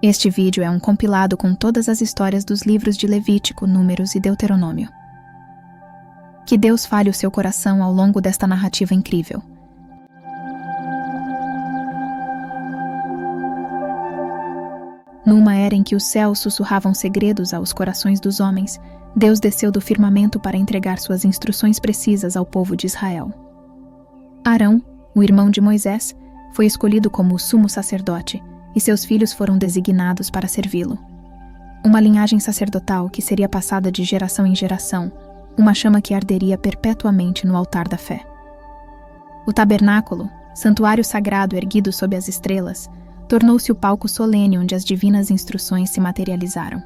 Este vídeo é um compilado com todas as histórias dos livros de Levítico, Números e Deuteronômio. Que Deus fale o seu coração ao longo desta narrativa incrível. Numa era em que os céus sussurravam segredos aos corações dos homens, Deus desceu do firmamento para entregar suas instruções precisas ao povo de Israel. Arão, o irmão de Moisés, foi escolhido como o sumo sacerdote, e seus filhos foram designados para servi-lo. Uma linhagem sacerdotal que seria passada de geração em geração, uma chama que arderia perpetuamente no altar da fé. O tabernáculo, santuário sagrado erguido sob as estrelas, tornou-se o palco solene onde as divinas instruções se materializaram.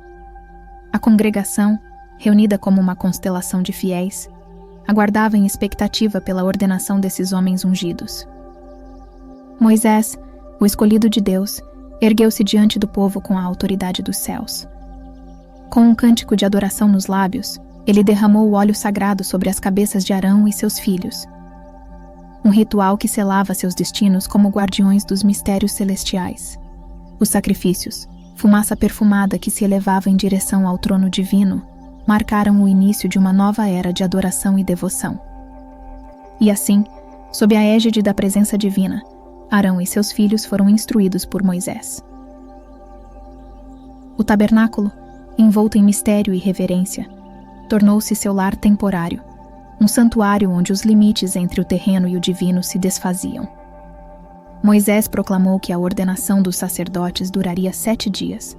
A congregação, reunida como uma constelação de fiéis, aguardava em expectativa pela ordenação desses homens ungidos. Moisés, o escolhido de Deus, ergueu-se diante do povo com a autoridade dos céus. Com um cântico de adoração nos lábios, ele derramou o óleo sagrado sobre as cabeças de Arão e seus filhos. Um ritual que selava seus destinos como guardiões dos mistérios celestiais. Os sacrifícios, fumaça perfumada que se elevava em direção ao trono divino, marcaram o início de uma nova era de adoração e devoção. E assim, sob a égide da presença divina, Arão e seus filhos foram instruídos por Moisés. O tabernáculo, envolto em mistério e reverência, tornou-se seu lar temporário, um santuário onde os limites entre o terreno e o divino se desfaziam. Moisés proclamou que a ordenação dos sacerdotes duraria 7 dias,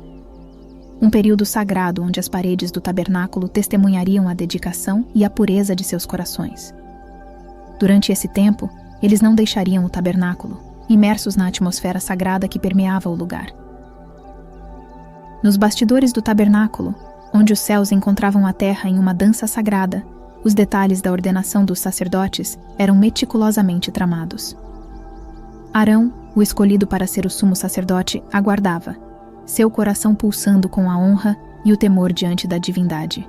um período sagrado onde as paredes do tabernáculo testemunhariam a dedicação e a pureza de seus corações. Durante esse tempo, eles não deixariam o tabernáculo, imersos na atmosfera sagrada que permeava o lugar. Nos bastidores do tabernáculo, onde os céus encontravam a terra em uma dança sagrada, os detalhes da ordenação dos sacerdotes eram meticulosamente tramados. Arão, o escolhido para ser o sumo sacerdote, aguardava, seu coração pulsando com a honra e o temor diante da divindade.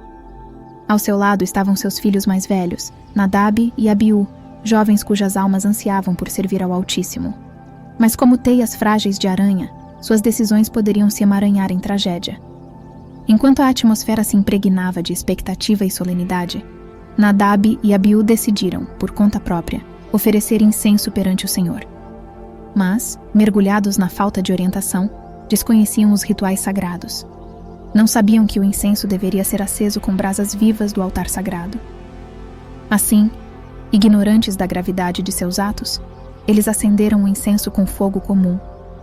Ao seu lado estavam seus filhos mais velhos, Nadab e Abiú, jovens cujas almas ansiavam por servir ao Altíssimo. Mas como teias frágeis de aranha, suas decisões poderiam se emaranhar em tragédia. Enquanto a atmosfera se impregnava de expectativa e solenidade, Nadab e Abiú decidiram, por conta própria, oferecer incenso perante o Senhor. Mas, mergulhados na falta de orientação, desconheciam os rituais sagrados. Não sabiam que o incenso deveria ser aceso com brasas vivas do altar sagrado. Assim, ignorantes da gravidade de seus atos, eles acenderam o incenso com fogo comum,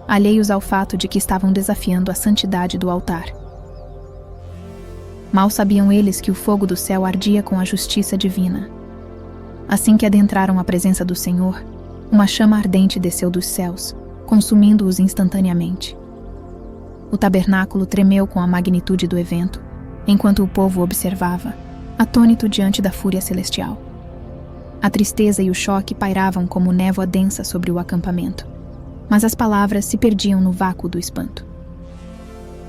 alheios ao fato de que estavam desafiando a santidade do altar. Mal sabiam eles que o fogo do céu ardia com a justiça divina. Assim que adentraram a presença do Senhor, uma chama ardente desceu dos céus, consumindo-os instantaneamente. O tabernáculo tremeu com a magnitude do evento, enquanto o povo observava, atônito diante da fúria celestial. A tristeza e o choque pairavam como névoa densa sobre o acampamento, mas as palavras se perdiam no vácuo do espanto.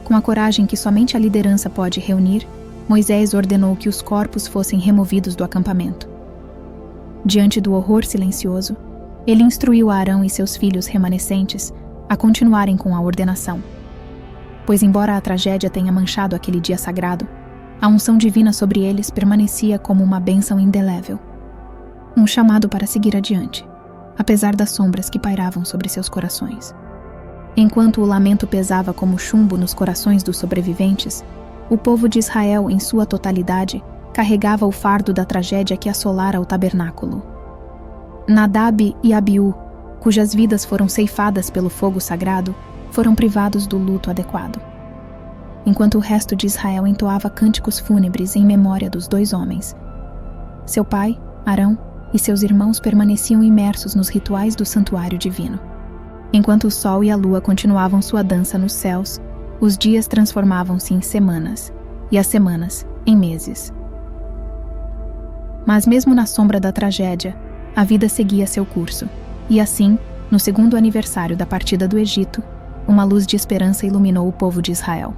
Com a coragem que somente a liderança pode reunir, Moisés ordenou que os corpos fossem removidos do acampamento. Diante do horror silencioso, ele instruiu a Arão e seus filhos remanescentes a continuarem com a ordenação. Pois embora a tragédia tenha manchado aquele dia sagrado, a unção divina sobre eles permanecia como uma bênção indelével. Um chamado para seguir adiante, apesar das sombras que pairavam sobre seus corações. Enquanto o lamento pesava como chumbo nos corações dos sobreviventes, o povo de Israel, em sua totalidade, carregava o fardo da tragédia que assolara o tabernáculo. Nadab e Abiú, cujas vidas foram ceifadas pelo fogo sagrado, foram privados do luto adequado. Enquanto o resto de Israel entoava cânticos fúnebres em memória dos 2 homens, seu pai, Arão, e seus irmãos permaneciam imersos nos rituais do santuário divino. Enquanto o sol e a lua continuavam sua dança nos céus, os dias transformavam-se em semanas, e as semanas em meses. Mas mesmo na sombra da tragédia, a vida seguia seu curso, e assim, no 2º aniversário da partida do Egito, uma luz de esperança iluminou o povo de Israel.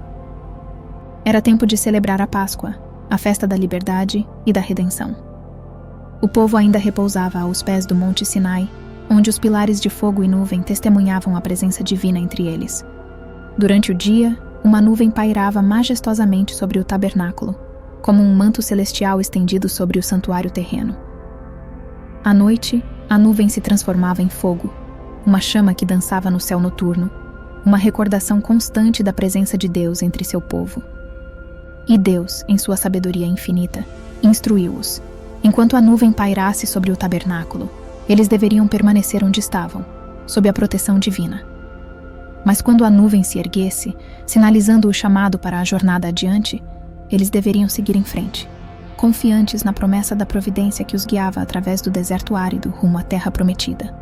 Era tempo de celebrar a Páscoa, a festa da liberdade e da redenção. O povo ainda repousava aos pés do Monte Sinai, onde os pilares de fogo e nuvem testemunhavam a presença divina entre eles. Durante o dia, uma nuvem pairava majestosamente sobre o tabernáculo, como um manto celestial estendido sobre o santuário terreno. À noite, a nuvem se transformava em fogo, uma chama que dançava no céu noturno, uma recordação constante da presença de Deus entre seu povo. E Deus, em sua sabedoria infinita, instruiu-os. Enquanto a nuvem pairasse sobre o tabernáculo, eles deveriam permanecer onde estavam, sob a proteção divina. Mas quando a nuvem se erguesse, sinalizando o chamado para a jornada adiante, eles deveriam seguir em frente, confiantes na promessa da providência que os guiava através do deserto árido rumo à terra prometida.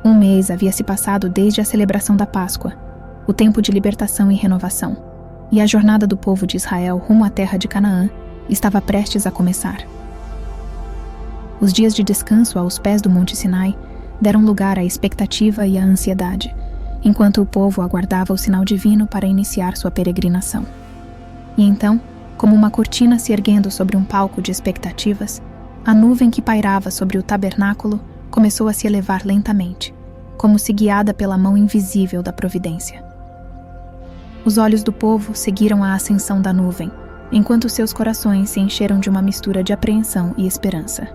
1 mês havia se passado desde a celebração da Páscoa, o tempo de libertação e renovação, e a jornada do povo de Israel rumo à terra de Canaã estava prestes a começar. Os dias de descanso aos pés do Monte Sinai deram lugar à expectativa e à ansiedade, enquanto o povo aguardava o sinal divino para iniciar sua peregrinação. E então, como uma cortina se erguendo sobre um palco de expectativas, a nuvem que pairava sobre o tabernáculo começou a se elevar lentamente, como se guiada pela mão invisível da providência. Os olhos do povo seguiram a ascensão da nuvem, enquanto seus corações se encheram de uma mistura de apreensão e esperança.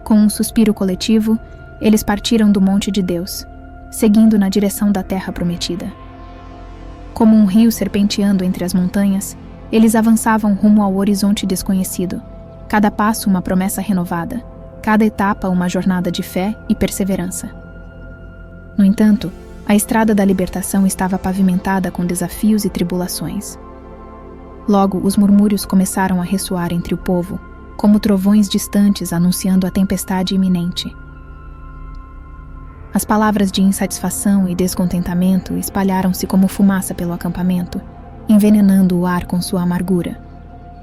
Com um suspiro coletivo, eles partiram do monte de Deus, seguindo na direção da terra prometida. Como um rio serpenteando entre as montanhas, eles avançavam rumo ao horizonte desconhecido, cada passo uma promessa renovada, cada etapa uma jornada de fé e perseverança. No entanto, a estrada da libertação estava pavimentada com desafios e tribulações. Logo, os murmúrios começaram a ressoar entre o povo, como trovões distantes anunciando a tempestade iminente. As palavras de insatisfação e descontentamento espalharam-se como fumaça pelo acampamento, envenenando o ar com sua amargura.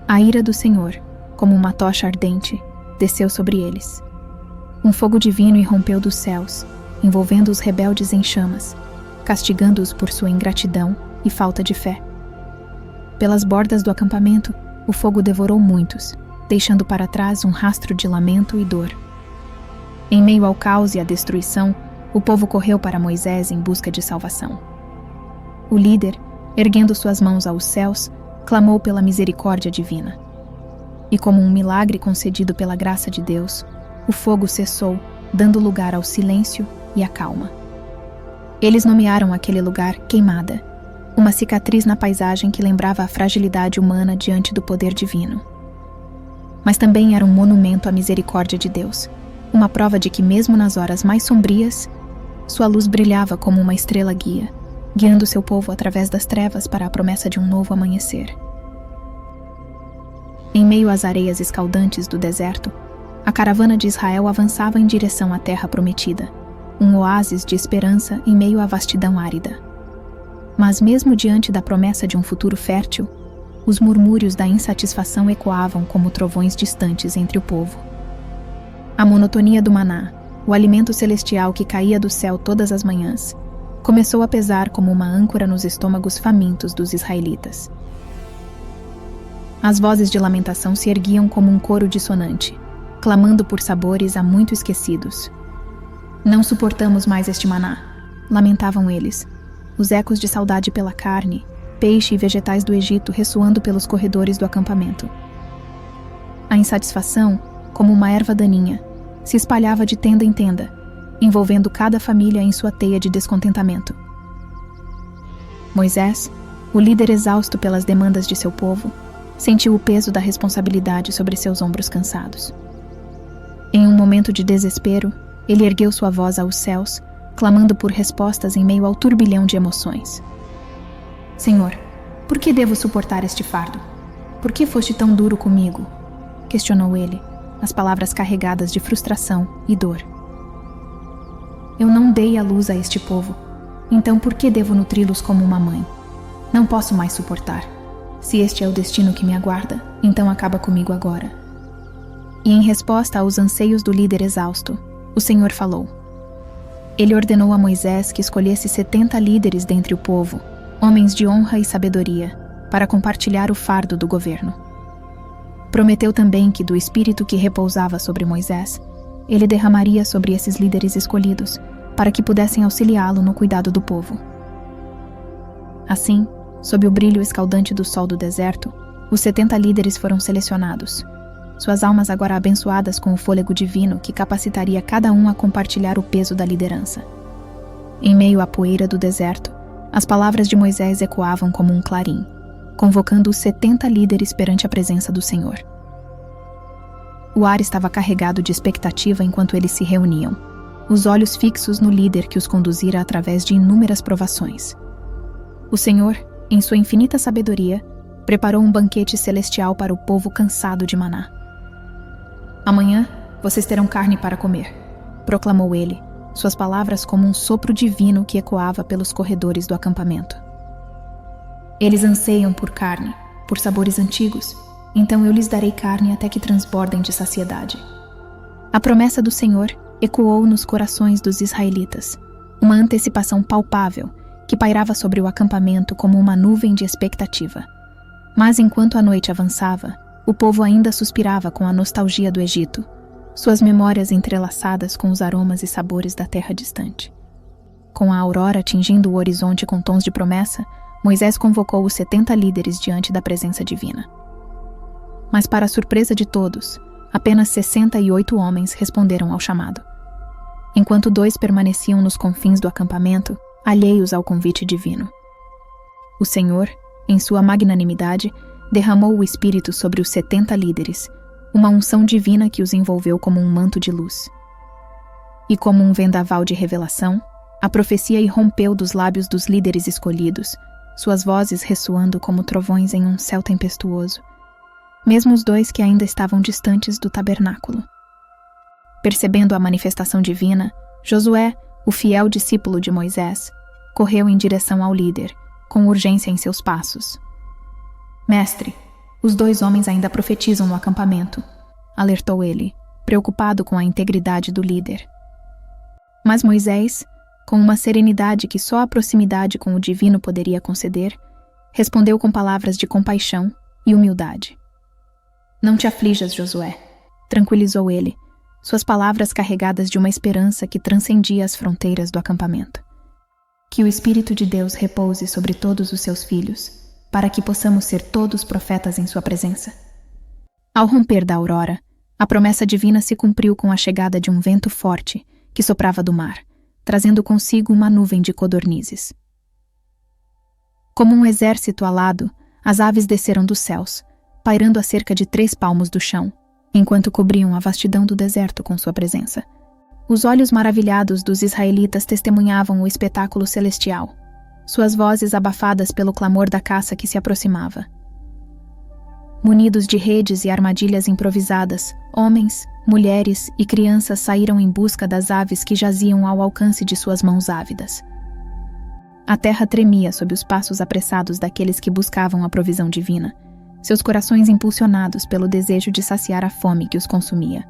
A ira do Senhor, como uma tocha ardente, desceu sobre eles. Um fogo divino irrompeu dos céus, envolvendo os rebeldes em chamas, castigando-os por sua ingratidão e falta de fé. Pelas bordas do acampamento, o fogo devorou muitos, deixando para trás um rastro de lamento e dor. Em meio ao caos e à destruição, o povo correu para Moisés em busca de salvação. O líder, erguendo suas mãos aos céus, clamou pela misericórdia divina. E como um milagre concedido pela graça de Deus, o fogo cessou, dando lugar ao silêncio e à calma. Eles nomearam aquele lugar Queimada, uma cicatriz na paisagem que lembrava a fragilidade humana diante do poder divino. Mas também era um monumento à misericórdia de Deus, uma prova de que mesmo nas horas mais sombrias, sua luz brilhava como uma estrela guia, guiando seu povo através das trevas para a promessa de um novo amanhecer. Em meio às areias escaldantes do deserto, a caravana de Israel avançava em direção à terra prometida, um oásis de esperança em meio à vastidão árida. Mas mesmo diante da promessa de um futuro fértil, os murmúrios da insatisfação ecoavam como trovões distantes entre o povo. A monotonia do maná, o alimento celestial que caía do céu todas as manhãs, começou a pesar como uma âncora nos estômagos famintos dos israelitas. As vozes de lamentação se erguiam como um coro dissonante, clamando por sabores há muito esquecidos. Não suportamos mais este maná, lamentavam eles, os ecos de saudade pela carne, peixe e vegetais do Egito ressoando pelos corredores do acampamento. A insatisfação, como uma erva daninha, se espalhava de tenda em tenda, envolvendo cada família em sua teia de descontentamento. Moisés, o líder exausto pelas demandas de seu povo, sentiu o peso da responsabilidade sobre seus ombros cansados. Em um momento de desespero, ele ergueu sua voz aos céus, clamando por respostas em meio ao turbilhão de emoções. Senhor, por que devo suportar este fardo? Por que foste tão duro comigo? Questionou ele, as palavras carregadas de frustração e dor. Eu não dei a luz a este povo, então por que devo nutri-los como uma mãe? Não posso mais suportar. Se este é o destino que me aguarda, então acaba comigo agora. E em resposta aos anseios do líder exausto, o Senhor falou. Ele ordenou a Moisés que escolhesse 70 líderes dentre o povo, homens de honra e sabedoria, para compartilhar o fardo do governo. Prometeu também que do espírito que repousava sobre Moisés, ele derramaria sobre esses líderes escolhidos, para que pudessem auxiliá-lo no cuidado do povo. Assim, sob o brilho escaldante do sol do deserto, os 70 líderes foram selecionados. Suas almas agora abençoadas com o fôlego divino que capacitaria cada um a compartilhar o peso da liderança. Em meio à poeira do deserto, as palavras de Moisés ecoavam como um clarim, convocando os 70 líderes perante a presença do Senhor. O ar estava carregado de expectativa enquanto eles se reuniam, os olhos fixos no líder que os conduzira através de inúmeras provações. O Senhor, em sua infinita sabedoria, preparou um banquete celestial para o povo cansado de maná. "Amanhã, vocês terão carne para comer", proclamou ele, suas palavras como um sopro divino que ecoava pelos corredores do acampamento. "Eles anseiam por carne, por sabores antigos, então eu lhes darei carne até que transbordem de saciedade." A promessa do Senhor ecoou nos corações dos israelitas, uma antecipação palpável que pairava sobre o acampamento como uma nuvem de expectativa. Mas enquanto a noite avançava, o povo ainda suspirava com a nostalgia do Egito, suas memórias entrelaçadas com os aromas e sabores da terra distante. Com a aurora tingindo o horizonte com tons de promessa, Moisés convocou os 70 líderes diante da presença divina. Mas, para a surpresa de todos, apenas 68 homens responderam ao chamado. Enquanto 2 permaneciam nos confins do acampamento, alheios ao convite divino. O Senhor, em sua magnanimidade, derramou o Espírito sobre os 70 líderes, uma unção divina que os envolveu como um manto de luz. E como um vendaval de revelação, a profecia irrompeu dos lábios dos líderes escolhidos, suas vozes ressoando como trovões em um céu tempestuoso, mesmo os 2 que ainda estavam distantes do tabernáculo. Percebendo a manifestação divina, Josué, o fiel discípulo de Moisés, correu em direção ao líder, com urgência em seus passos. "Mestre, os 2 homens ainda profetizam no acampamento", alertou ele, preocupado com a integridade do líder. Mas Moisés, com uma serenidade que só a proximidade com o divino poderia conceder, respondeu com palavras de compaixão e humildade. "Não te aflijas, Josué", tranquilizou ele, suas palavras carregadas de uma esperança que transcendia as fronteiras do acampamento. "Que o Espírito de Deus repouse sobre todos os seus filhos, para que possamos ser todos profetas em sua presença." Ao romper da aurora, a promessa divina se cumpriu com a chegada de um vento forte que soprava do mar, trazendo consigo uma nuvem de codornizes. Como um exército alado, as aves desceram dos céus, pairando a cerca de 3 palmos do chão, enquanto cobriam a vastidão do deserto com sua presença. Os olhos maravilhados dos israelitas testemunhavam o espetáculo celestial, suas vozes abafadas pelo clamor da caça que se aproximava. Munidos de redes e armadilhas improvisadas, homens, mulheres e crianças saíram em busca das aves que jaziam ao alcance de suas mãos ávidas. A terra tremia sob os passos apressados daqueles que buscavam a provisão divina, seus corações impulsionados pelo desejo de saciar a fome que os consumia.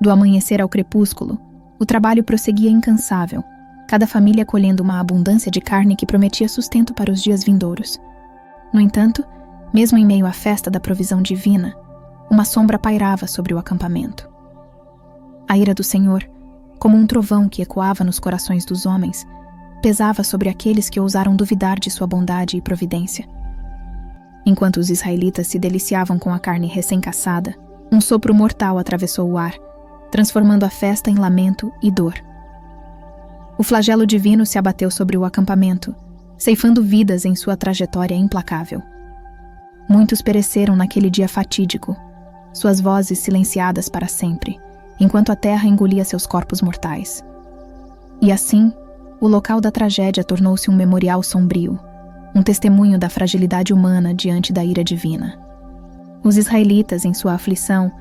Do amanhecer ao crepúsculo, o trabalho prosseguia incansável, cada família colhendo uma abundância de carne que prometia sustento para os dias vindouros. No entanto, mesmo em meio à festa da provisão divina, uma sombra pairava sobre o acampamento. A ira do Senhor, como um trovão que ecoava nos corações dos homens, pesava sobre aqueles que ousaram duvidar de sua bondade e providência. Enquanto os israelitas se deliciavam com a carne recém-caçada, um sopro mortal atravessou o ar, transformando a festa em lamento e dor. O flagelo divino se abateu sobre o acampamento, ceifando vidas em sua trajetória implacável. Muitos pereceram naquele dia fatídico, suas vozes silenciadas para sempre, enquanto a terra engolia seus corpos mortais. E assim, o local da tragédia tornou-se um memorial sombrio, um testemunho da fragilidade humana diante da ira divina. Os israelitas, em sua aflição,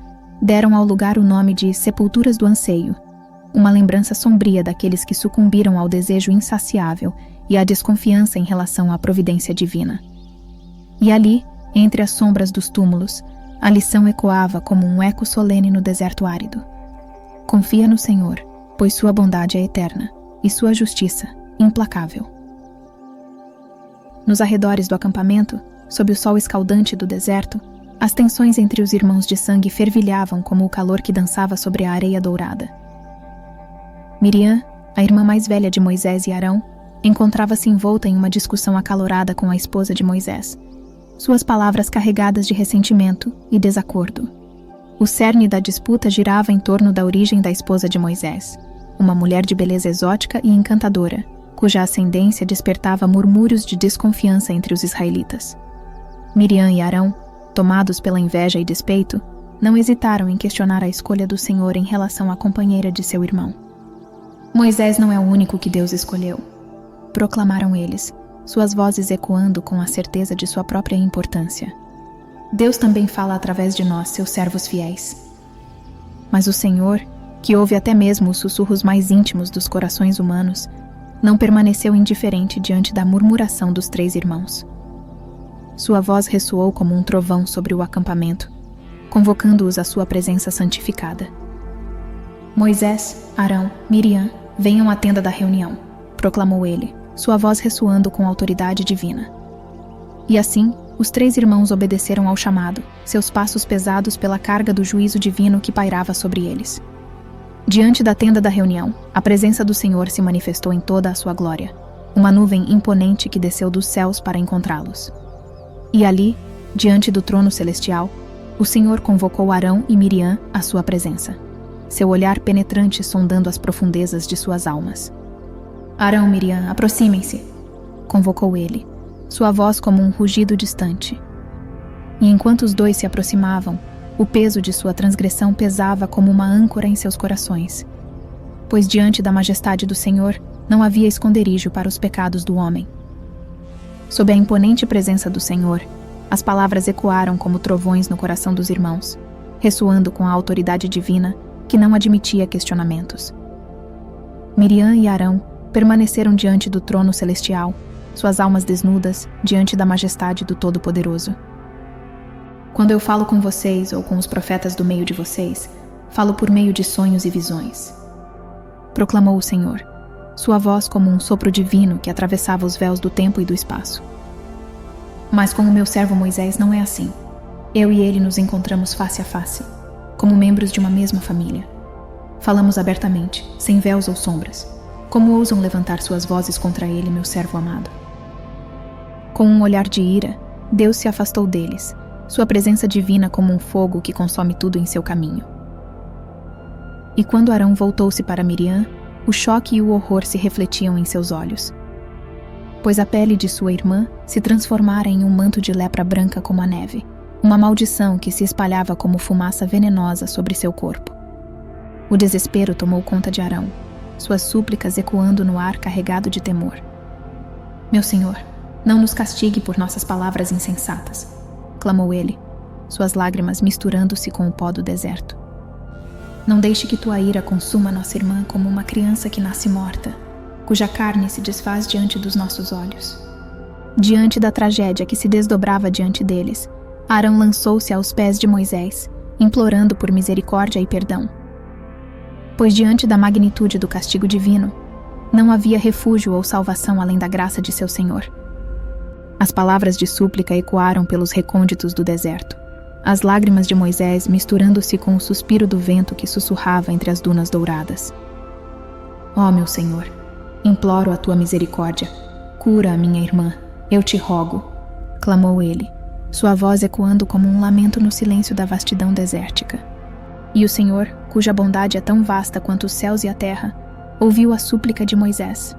deram ao lugar o nome de Sepulturas do Anseio, uma lembrança sombria daqueles que sucumbiram ao desejo insaciável e à desconfiança em relação à providência divina. E ali, entre as sombras dos túmulos, a lição ecoava como um eco solene no deserto árido. Confia no Senhor, pois sua bondade é eterna e sua justiça implacável. Nos arredores do acampamento, sob o sol escaldante do deserto, as tensões entre os irmãos de sangue fervilhavam como o calor que dançava sobre a areia dourada. Miriam, a irmã mais velha de Moisés e Arão, encontrava-se envolta em uma discussão acalorada com a esposa de Moisés, suas palavras carregadas de ressentimento e desacordo. O cerne da disputa girava em torno da origem da esposa de Moisés, uma mulher de beleza exótica e encantadora, cuja ascendência despertava murmúrios de desconfiança entre os israelitas. Miriam e Arão, tomados pela inveja e despeito, não hesitaram em questionar a escolha do Senhor em relação à companheira de seu irmão. Moisés não é o único que Deus escolheu, proclamaram eles, suas vozes ecoando com a certeza de sua própria importância. Deus também fala através de nós, seus servos fiéis. Mas o Senhor, que ouve até mesmo os sussurros mais íntimos dos corações humanos, não permaneceu indiferente diante da murmuração dos 3 irmãos. Sua voz ressoou como um trovão sobre o acampamento, convocando-os à sua presença santificada. Moisés, Arão, Miriam, venham à tenda da reunião, proclamou ele, sua voz ressoando com autoridade divina. E assim, os 3 irmãos obedeceram ao chamado, seus passos pesados pela carga do juízo divino que pairava sobre eles. Diante da tenda da reunião, a presença do Senhor se manifestou em toda a sua glória, uma nuvem imponente que desceu dos céus para encontrá-los. E ali, diante do trono celestial, o Senhor convocou Arão e Miriam à sua presença, seu olhar penetrante sondando as profundezas de suas almas. Arão, Miriam, aproximem-se, convocou ele, sua voz como um rugido distante. E enquanto os 2 se aproximavam, o peso de sua transgressão pesava como uma âncora em seus corações, pois diante da majestade do Senhor não havia esconderijo para os pecados do homem. Sob a imponente presença do Senhor, as palavras ecoaram como trovões no coração dos irmãos, ressoando com a autoridade divina que não admitia questionamentos. Miriam e Arão permaneceram diante do trono celestial, suas almas desnudas diante da majestade do Todo-Poderoso. Quando eu falo com vocês ou com os profetas do meio de vocês, falo por meio de sonhos e visões, proclamou o Senhor, sua voz como um sopro divino que atravessava os véus do tempo e do espaço. Mas com o meu servo Moisés não é assim. Eu e ele nos encontramos face a face, como membros de uma mesma família. Falamos abertamente, sem véus ou sombras. Como ousam levantar suas vozes contra ele, meu servo amado? Com um olhar de ira, Deus se afastou deles, sua presença divina como um fogo que consome tudo em seu caminho. E quando Arão voltou-se para Miriam, o choque e o horror se refletiam em seus olhos, pois a pele de sua irmã se transformara em um manto de lepra branca como a neve, uma maldição que se espalhava como fumaça venenosa sobre seu corpo. O desespero tomou conta de Arão, suas súplicas ecoando no ar carregado de temor. Meu Senhor, não nos castigue por nossas palavras insensatas, clamou ele, suas lágrimas misturando-se com o pó do deserto. Não deixe que tua ira consuma nossa irmã como uma criança que nasce morta, cuja carne se desfaz diante dos nossos olhos. Diante da tragédia que se desdobrava diante deles, Arão lançou-se aos pés de Moisés, implorando por misericórdia e perdão. Pois diante da magnitude do castigo divino, não havia refúgio ou salvação além da graça de seu Senhor. As palavras de súplica ecoaram pelos recônditos do deserto, as lágrimas de Moisés misturando-se com o suspiro do vento que sussurrava entre as dunas douradas. Ó meu Senhor, imploro a tua misericórdia, cura a minha irmã, eu te rogo, clamou ele, sua voz ecoando como um lamento no silêncio da vastidão desértica. E o Senhor, cuja bondade é tão vasta quanto os céus e a terra, ouviu a súplica de Moisés.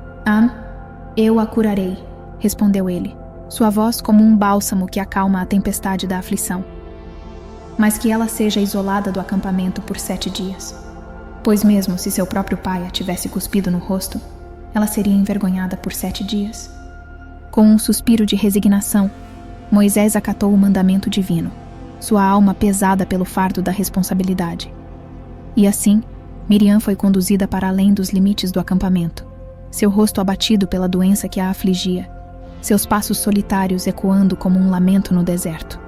Eu a curarei, respondeu ele, sua voz como um bálsamo que acalma a tempestade da aflição. Mas que ela seja isolada do acampamento por 7 dias. Pois mesmo se seu próprio pai a tivesse cuspido no rosto, ela seria envergonhada por 7 dias. Com um suspiro de resignação, Moisés acatou o mandamento divino, sua alma pesada pelo fardo da responsabilidade. E assim, Miriam foi conduzida para além dos limites do acampamento, seu rosto abatido pela doença que a afligia, seus passos solitários ecoando como um lamento no deserto.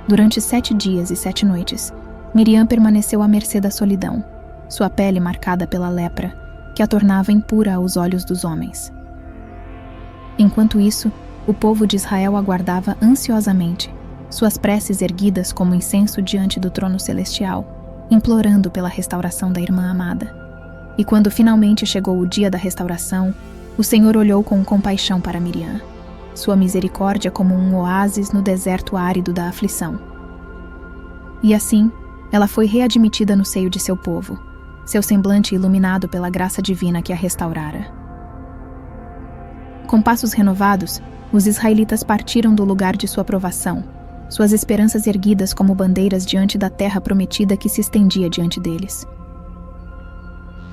Durante 7 dias e 7 noites, Miriam permaneceu à mercê da solidão, sua pele marcada pela lepra, que a tornava impura aos olhos dos homens. Enquanto isso, o povo de Israel aguardava ansiosamente, suas preces erguidas como incenso diante do trono celestial, implorando pela restauração da irmã amada. E quando finalmente chegou o dia da restauração, o Senhor olhou com compaixão para Miriam, sua misericórdia como um oásis no deserto árido da aflição. E assim, ela foi readmitida no seio de seu povo, seu semblante iluminado pela graça divina que a restaurara. Com passos renovados, os israelitas partiram do lugar de sua provação, suas esperanças erguidas como bandeiras diante da terra prometida que se estendia diante deles.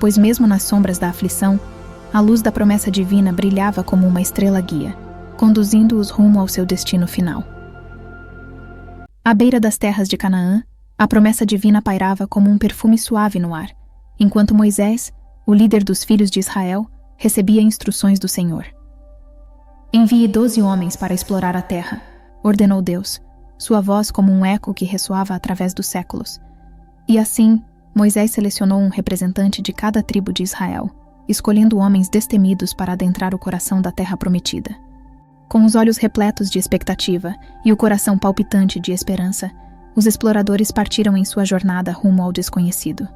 Pois mesmo nas sombras da aflição, a luz da promessa divina brilhava como uma estrela guia, conduzindo-os rumo ao seu destino final. À beira das terras de Canaã, a promessa divina pairava como um perfume suave no ar, enquanto Moisés, o líder dos filhos de Israel, recebia instruções do Senhor. Envie 12 homens para explorar a terra, ordenou Deus, sua voz como um eco que ressoava através dos séculos. E assim, Moisés selecionou um representante de cada tribo de Israel, escolhendo homens destemidos para adentrar o coração da terra prometida. Com os olhos repletos de expectativa e o coração palpitante de esperança, os exploradores partiram em sua jornada rumo ao desconhecido.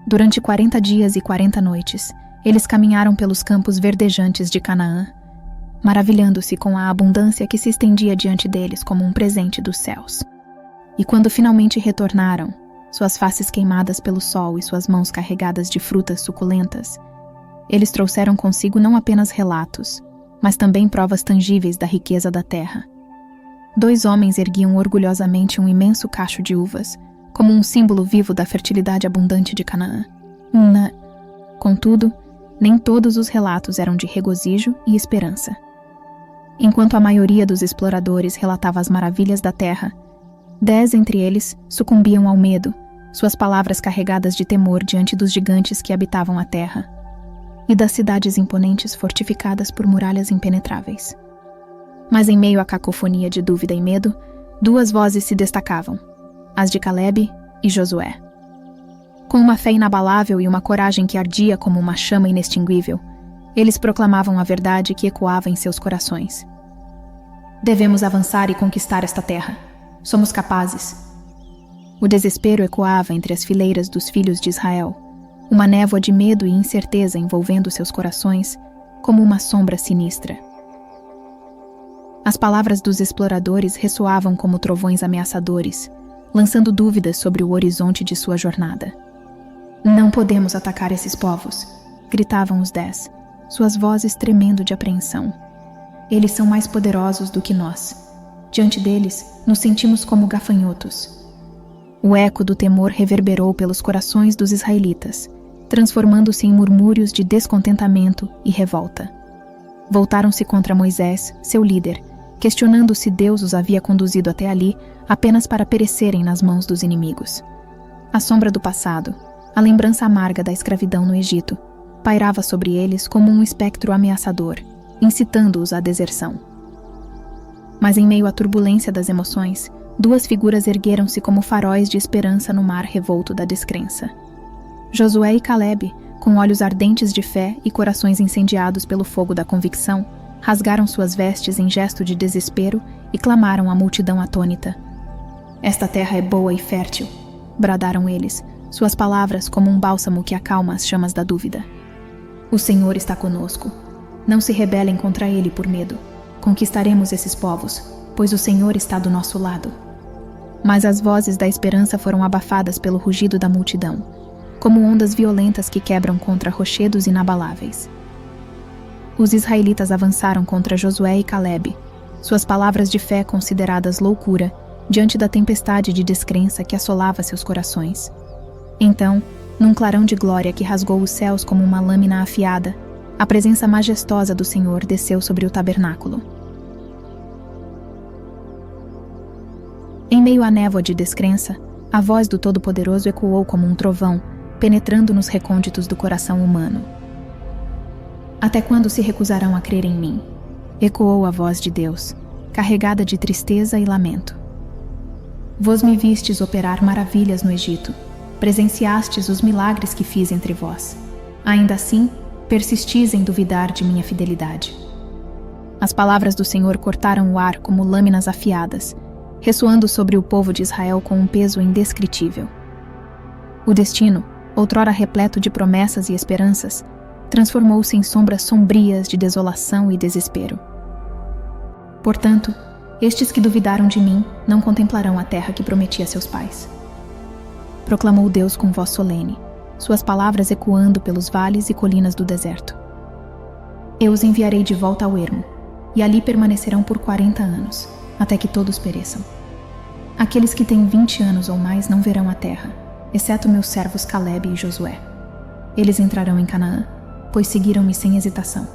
Durante 40 dias e 40 noites, eles caminharam pelos campos verdejantes de Canaã, maravilhando-se com a abundância que se estendia diante deles como um presente dos céus. E quando finalmente retornaram, suas faces queimadas pelo sol e suas mãos carregadas de frutas suculentas, eles trouxeram consigo não apenas relatos, mas também provas tangíveis da riqueza da terra. 2 homens erguiam orgulhosamente um imenso cacho de uvas, como um símbolo vivo da fertilidade abundante de Canaã. Contudo, nem todos os relatos eram de regozijo e esperança. Enquanto a maioria dos exploradores relatava as maravilhas da terra, 10 entre eles sucumbiam ao medo, suas palavras carregadas de temor diante dos gigantes que habitavam a terra e das cidades imponentes fortificadas por muralhas impenetráveis. Mas em meio à cacofonia de dúvida e medo, 2 vozes se destacavam, as de Calebe e Josué. Com uma fé inabalável e uma coragem que ardia como uma chama inextinguível, eles proclamavam a verdade que ecoava em seus corações. Devemos avançar e conquistar esta terra. Somos capazes. O desespero ecoava entre as fileiras dos filhos de Israel, uma névoa de medo e incerteza envolvendo seus corações, como uma sombra sinistra. As palavras dos exploradores ressoavam como trovões ameaçadores, lançando dúvidas sobre o horizonte de sua jornada. Não podemos atacar esses povos, gritavam os 10, suas vozes tremendo de apreensão. Eles são mais poderosos do que nós. Diante deles, nos sentimos como gafanhotos. O eco do temor reverberou pelos corações dos israelitas, transformando-se em murmúrios de descontentamento e revolta. Voltaram-se contra Moisés, seu líder, questionando se Deus os havia conduzido até ali apenas para perecerem nas mãos dos inimigos. A sombra do passado, a lembrança amarga da escravidão no Egito, pairava sobre eles como um espectro ameaçador, incitando-os à deserção. Mas em meio à turbulência das emoções, 2 figuras ergueram-se como faróis de esperança no mar revolto da descrença. Josué e Calebe, com olhos ardentes de fé e corações incendiados pelo fogo da convicção, rasgaram suas vestes em gesto de desespero e clamaram à multidão atônita. Esta terra é boa e fértil, bradaram eles, suas palavras como um bálsamo que acalma as chamas da dúvida. O Senhor está conosco. Não se rebelem contra ele por medo. Conquistaremos esses povos, pois o Senhor está do nosso lado. Mas as vozes da esperança foram abafadas pelo rugido da multidão, como ondas violentas que quebram contra rochedos inabaláveis. Os israelitas avançaram contra Josué e Calebe, suas palavras de fé consideradas loucura diante da tempestade de descrença que assolava seus corações. Então, num clarão de glória que rasgou os céus como uma lâmina afiada, a presença majestosa do Senhor desceu sobre o tabernáculo. Em meio à névoa de descrença, a voz do Todo-Poderoso ecoou como um trovão, penetrando nos recônditos do coração humano. Até quando se recusarão a crer em mim? Ecoou a voz de Deus, carregada de tristeza e lamento. Vós me vistes operar maravilhas no Egito, presenciastes os milagres que fiz entre vós. Ainda assim, persistis em duvidar de minha fidelidade. As palavras do Senhor cortaram o ar como lâminas afiadas, ressoando sobre o povo de Israel com um peso indescritível. O destino, outrora repleto de promessas e esperanças, transformou-se em sombras sombrias de desolação e desespero. Portanto, estes que duvidaram de mim não contemplarão a terra que prometi a seus pais. Proclamou Deus com voz solene, suas palavras ecoando pelos vales e colinas do deserto. Eu os enviarei de volta ao ermo, e ali permanecerão por 40 anos, até que todos pereçam. Aqueles que têm 20 anos ou mais não verão a terra, exceto meus servos Calebe e Josué. Eles entrarão em Canaã, pois seguiram-me sem hesitação.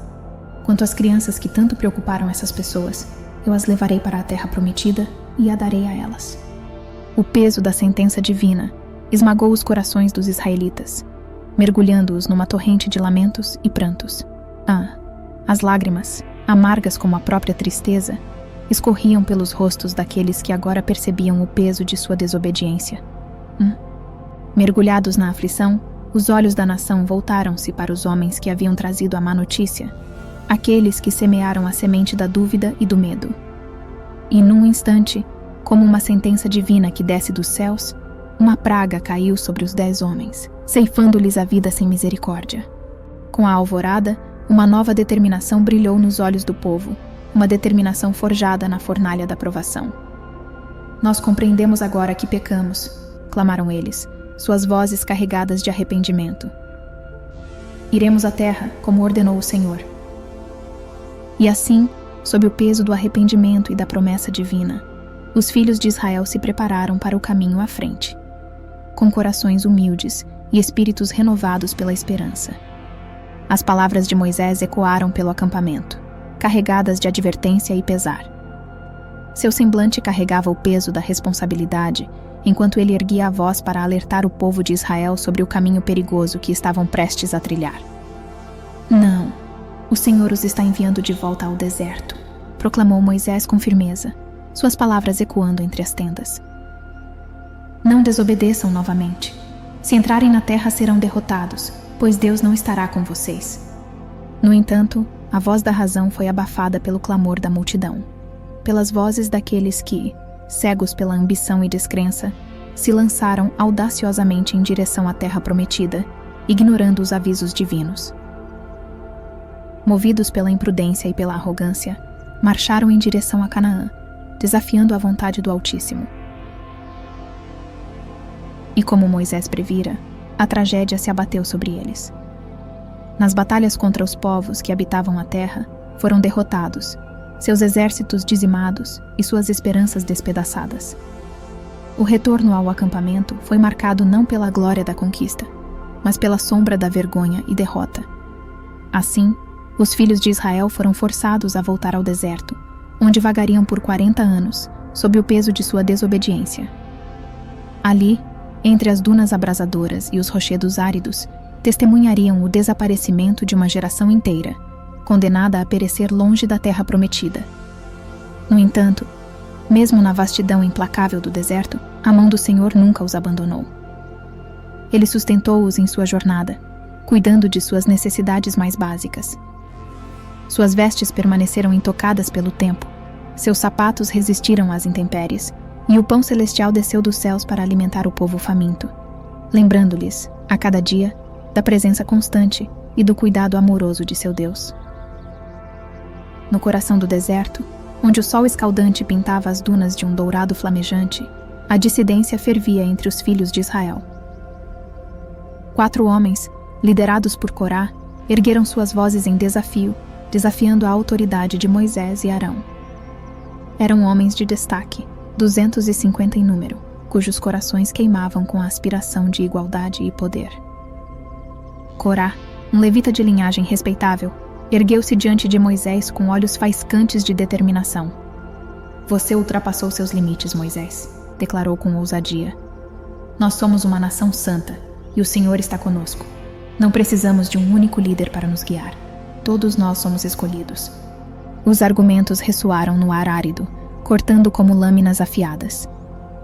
Quanto às crianças que tanto preocuparam essas pessoas, eu as levarei para a terra prometida e a darei a elas. O peso da sentença divina esmagou os corações dos israelitas, mergulhando-os numa torrente de lamentos e prantos. As lágrimas, amargas como a própria tristeza, escorriam pelos rostos daqueles que agora percebiam o peso de sua desobediência. Mergulhados na aflição, os olhos da nação voltaram-se para os homens que haviam trazido a má notícia, aqueles que semearam a semente da dúvida e do medo. E num instante, como uma sentença divina que desce dos céus, uma praga caiu sobre os 10 homens, ceifando-lhes a vida sem misericórdia. Com a alvorada, uma nova determinação brilhou nos olhos do povo, uma determinação forjada na fornalha da provação. Nós compreendemos agora que pecamos, clamaram eles, suas vozes carregadas de arrependimento. Iremos à terra, como ordenou o Senhor. E assim, sob o peso do arrependimento e da promessa divina, os filhos de Israel se prepararam para o caminho à frente, com corações humildes e espíritos renovados pela esperança. As palavras de Moisés ecoaram pelo acampamento, carregadas de advertência e pesar. Seu semblante carregava o peso da responsabilidade, enquanto ele erguia a voz para alertar o povo de Israel sobre o caminho perigoso que estavam prestes a trilhar. Não, o Senhor os está enviando de volta ao deserto, proclamou Moisés com firmeza, suas palavras ecoando entre as tendas. Não desobedeçam novamente. Se entrarem na terra serão derrotados, pois Deus não estará com vocês. No entanto, a voz da razão foi abafada pelo clamor da multidão, pelas vozes daqueles que, cegos pela ambição e descrença, se lançaram audaciosamente em direção à terra prometida, ignorando os avisos divinos. Movidos pela imprudência e pela arrogância, marcharam em direção a Canaã, desafiando a vontade do Altíssimo. E como Moisés previra, a tragédia se abateu sobre eles. Nas batalhas contra os povos que habitavam a terra, foram derrotados, seus exércitos dizimados e suas esperanças despedaçadas. O retorno ao acampamento foi marcado não pela glória da conquista, mas pela sombra da vergonha e derrota. Assim, os filhos de Israel foram forçados a voltar ao deserto, onde vagariam por 40 anos, sob o peso de sua desobediência. Ali, entre as dunas abrasadoras e os rochedos áridos, testemunhariam o desaparecimento de uma geração inteira, condenada a perecer longe da terra prometida. No entanto, mesmo na vastidão implacável do deserto, a mão do Senhor nunca os abandonou. Ele sustentou-os em sua jornada, cuidando de suas necessidades mais básicas. Suas vestes permaneceram intocadas pelo tempo, seus sapatos resistiram às intempéries, e o pão celestial desceu dos céus para alimentar o povo faminto, lembrando-lhes, a cada dia, da presença constante e do cuidado amoroso de seu Deus. No coração do deserto, onde o sol escaldante pintava as dunas de um dourado flamejante, a dissidência fervia entre os filhos de Israel. 4 homens, liderados por Corá, ergueram suas vozes em desafio, desafiando a autoridade de Moisés e Arão. Eram homens de destaque, 250 em número, cujos corações queimavam com a aspiração de igualdade e poder. Corá, um levita de linhagem respeitável, ergueu-se diante de Moisés com olhos faiscantes de determinação. Você ultrapassou seus limites, Moisés, declarou com ousadia. Nós somos uma nação santa, e o Senhor está conosco. Não precisamos de um único líder para nos guiar. Todos nós somos escolhidos. Os argumentos ressoaram no ar árido, cortando como lâminas afiadas.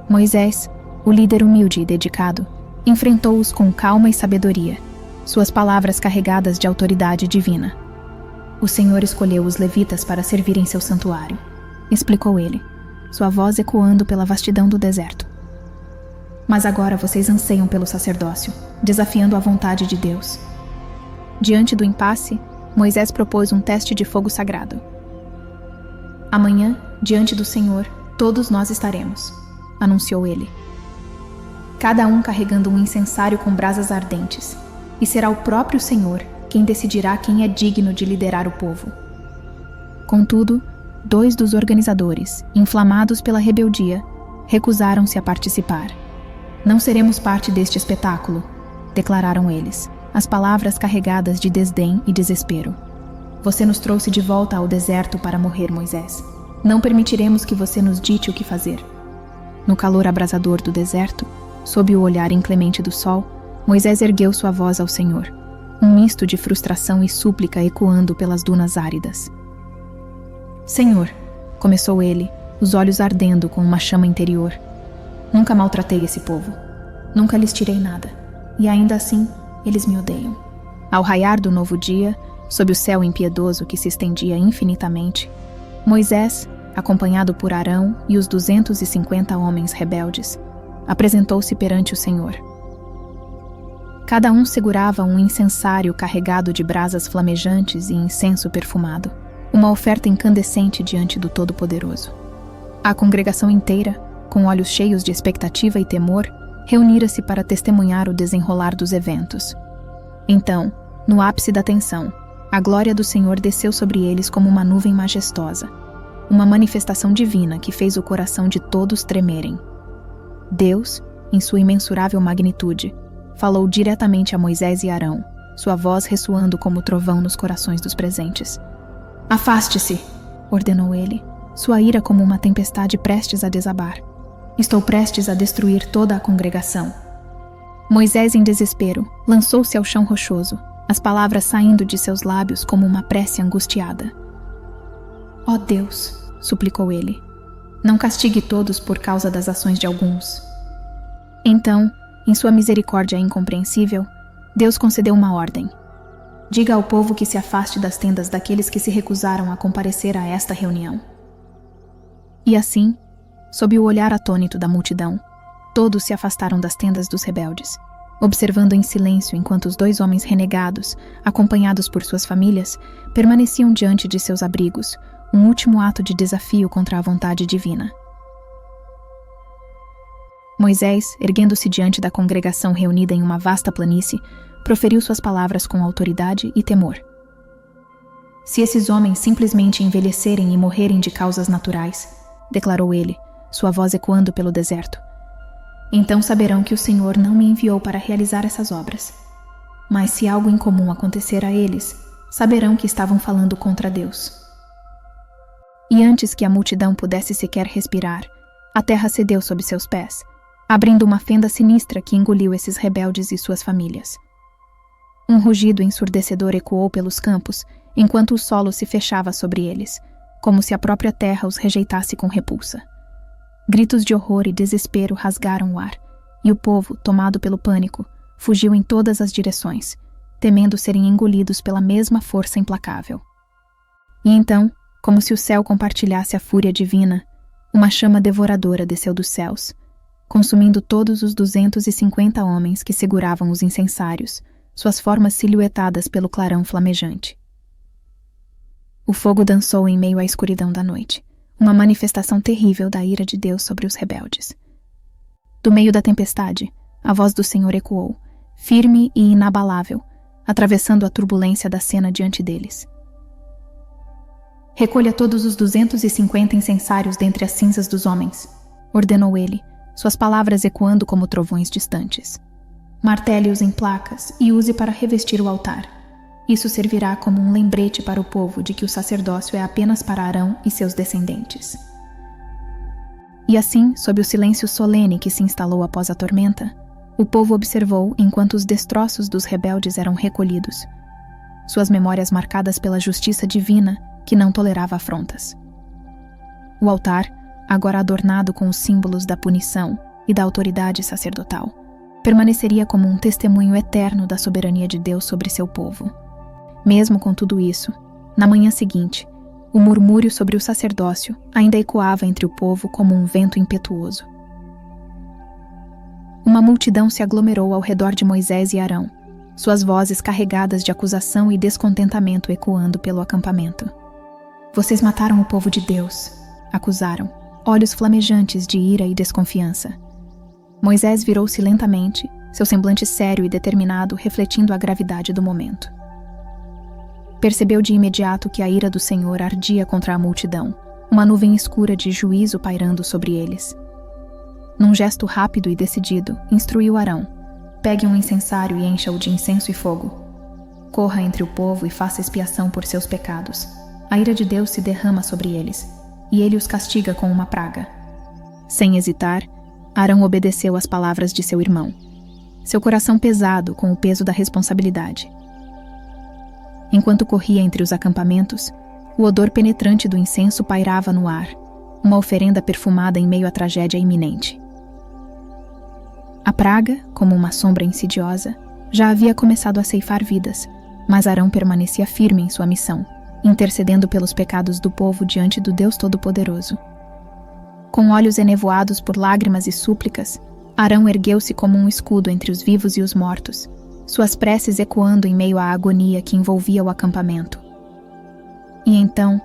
Moisés, o líder humilde e dedicado, enfrentou-os com calma e sabedoria, suas palavras carregadas de autoridade divina. O Senhor escolheu os levitas para servir em seu santuário, explicou ele, sua voz ecoando pela vastidão do deserto. Mas agora vocês anseiam pelo sacerdócio, desafiando a vontade de Deus. Diante do impasse, Moisés propôs um teste de fogo sagrado. Amanhã, diante do Senhor, todos nós estaremos, anunciou ele. Cada um carregando um incensário com brasas ardentes, e será o próprio Senhor quem decidirá quem é digno de liderar o povo. Contudo, 2 dos organizadores, inflamados pela rebeldia, recusaram-se a participar. Não seremos parte deste espetáculo, declararam eles, as palavras carregadas de desdém e desespero. Você nos trouxe de volta ao deserto para morrer, Moisés. Não permitiremos que você nos dite o que fazer. No calor abrasador do deserto, sob o olhar inclemente do sol, Moisés ergueu sua voz ao Senhor, um misto de frustração e súplica ecoando pelas dunas áridas. Senhor, começou ele, os olhos ardendo com uma chama interior. Nunca maltratei esse povo. Nunca lhes tirei nada. E ainda assim, eles me odeiam. Ao raiar do novo dia, sob o céu impiedoso que se estendia infinitamente, Moisés, acompanhado por Arão e os 250 homens rebeldes, apresentou-se perante o Senhor. Cada um segurava um incensário carregado de brasas flamejantes e incenso perfumado, uma oferta incandescente diante do Todo-Poderoso. A congregação inteira, com olhos cheios de expectativa e temor, reunira-se para testemunhar o desenrolar dos eventos. Então, no ápice da tensão, a glória do Senhor desceu sobre eles como uma nuvem majestosa, uma manifestação divina que fez o coração de todos tremerem. Deus, em sua imensurável magnitude, falou diretamente a Moisés e Arão, sua voz ressoando como trovão nos corações dos presentes. Afaste-se, ordenou ele, sua ira como uma tempestade prestes a desabar. Estou prestes a destruir toda a congregação. Moisés, em desespero, lançou-se ao chão rochoso, as palavras saindo de seus lábios como uma prece angustiada. Ó Deus, suplicou ele, não castigue todos por causa das ações de alguns. Então, em sua misericórdia incompreensível, Deus concedeu uma ordem. Diga ao povo que se afaste das tendas daqueles que se recusaram a comparecer a esta reunião. E assim, sob o olhar atônito da multidão, todos se afastaram das tendas dos rebeldes, observando em silêncio enquanto os 2 homens renegados, acompanhados por suas famílias, permaneciam diante de seus abrigos, um último ato de desafio contra a vontade divina. Moisés, erguendo-se diante da congregação reunida em uma vasta planície, proferiu suas palavras com autoridade e temor. Se esses homens simplesmente envelhecerem e morrerem de causas naturais, declarou ele, sua voz ecoando pelo deserto, então saberão que o Senhor não me enviou para realizar essas obras. Mas se algo incomum acontecer a eles, saberão que estavam falando contra Deus. E antes que a multidão pudesse sequer respirar, a terra cedeu sob seus pés, abrindo uma fenda sinistra que engoliu esses rebeldes e suas famílias. Um rugido ensurdecedor ecoou pelos campos, enquanto o solo se fechava sobre eles, como se a própria terra os rejeitasse com repulsa. Gritos de horror e desespero rasgaram o ar, e o povo, tomado pelo pânico, fugiu em todas as direções, temendo serem engolidos pela mesma força implacável. E então, como se o céu compartilhasse a fúria divina, uma chama devoradora desceu dos céus, consumindo todos os 250 homens que seguravam os incensários, suas formas silhuetadas pelo clarão flamejante. O fogo dançou em meio à escuridão da noite, uma manifestação terrível da ira de Deus sobre os rebeldes. Do meio da tempestade, a voz do Senhor ecoou, firme e inabalável, atravessando a turbulência da cena diante deles. Recolha todos os 250 incensários dentre as cinzas dos homens, ordenou ele, suas palavras ecoando como trovões distantes. Martele-os em placas e use para revestir o altar. Isso servirá como um lembrete para o povo de que o sacerdócio é apenas para Arão e seus descendentes. E assim, sob o silêncio solene que se instalou após a tormenta, o povo observou enquanto os destroços dos rebeldes eram recolhidos, suas memórias marcadas pela justiça divina que não tolerava afrontas. O altar, agora adornado com os símbolos da punição e da autoridade sacerdotal, permaneceria como um testemunho eterno da soberania de Deus sobre seu povo. Mesmo com tudo isso, na manhã seguinte, o murmúrio sobre o sacerdócio ainda ecoava entre o povo como um vento impetuoso. Uma multidão se aglomerou ao redor de Moisés e Arão, suas vozes carregadas de acusação e descontentamento ecoando pelo acampamento. Vocês mataram o povo de Deus, acusaram, olhos flamejantes de ira e desconfiança. Moisés virou-se lentamente, seu semblante sério e determinado refletindo a gravidade do momento. Percebeu de imediato que a ira do Senhor ardia contra a multidão, uma nuvem escura de juízo pairando sobre eles. Num gesto rápido e decidido, instruiu Arão: pegue um incensário e encha-o de incenso e fogo. Corra entre o povo e faça expiação por seus pecados. A ira de Deus se derrama sobre eles, e ele os castiga com uma praga. Sem hesitar, Arão obedeceu às palavras de seu irmão, seu coração pesado com o peso da responsabilidade. Enquanto corria entre os acampamentos, o odor penetrante do incenso pairava no ar, uma oferenda perfumada em meio à tragédia iminente. A praga, como uma sombra insidiosa, já havia começado a ceifar vidas, mas Arão permanecia firme em sua missão, intercedendo pelos pecados do povo diante do Deus Todo-Poderoso. Com olhos enevoados por lágrimas e súplicas, Arão ergueu-se como um escudo entre os vivos e os mortos, suas preces ecoando em meio à agonia que envolvia o acampamento. E então,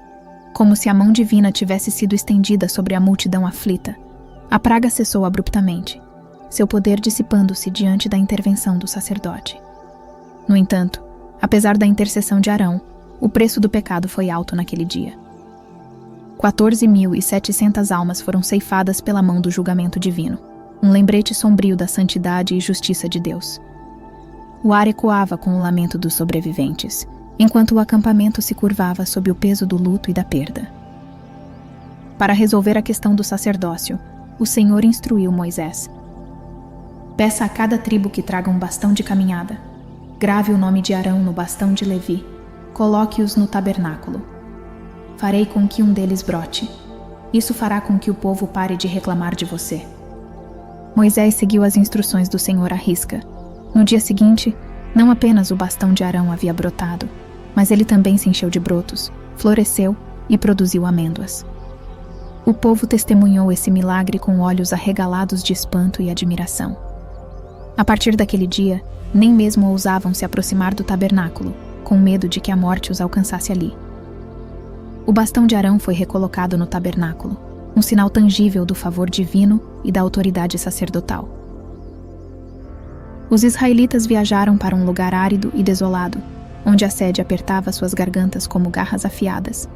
como se a mão divina tivesse sido estendida sobre a multidão aflita, a praga cessou abruptamente, seu poder dissipando-se diante da intervenção do sacerdote. No entanto, apesar da intercessão de Arão, o preço do pecado foi alto naquele dia. 14.700 almas foram ceifadas pela mão do julgamento divino, um lembrete sombrio da santidade e justiça de Deus. O ar ecoava com o lamento dos sobreviventes, enquanto o acampamento se curvava sob o peso do luto e da perda. Para resolver a questão do sacerdócio, o Senhor instruiu Moisés: peça a cada tribo que traga um bastão de caminhada. Grave o nome de Arão no bastão de Levi. Coloque-os no tabernáculo. Farei com que um deles brote. Isso fará com que o povo pare de reclamar de você. Moisés seguiu as instruções do Senhor à risca. No dia seguinte, não apenas o bastão de Arão havia brotado, mas ele também se encheu de brotos, floresceu e produziu amêndoas. O povo testemunhou esse milagre com olhos arregalados de espanto e admiração. A partir daquele dia, nem mesmo ousavam se aproximar do tabernáculo, com medo de que a morte os alcançasse ali. O bastão de Arão foi recolocado no tabernáculo, um sinal tangível do favor divino e da autoridade sacerdotal. Os israelitas viajaram para um lugar árido e desolado, onde a sede apertava suas gargantas como garras afiadas.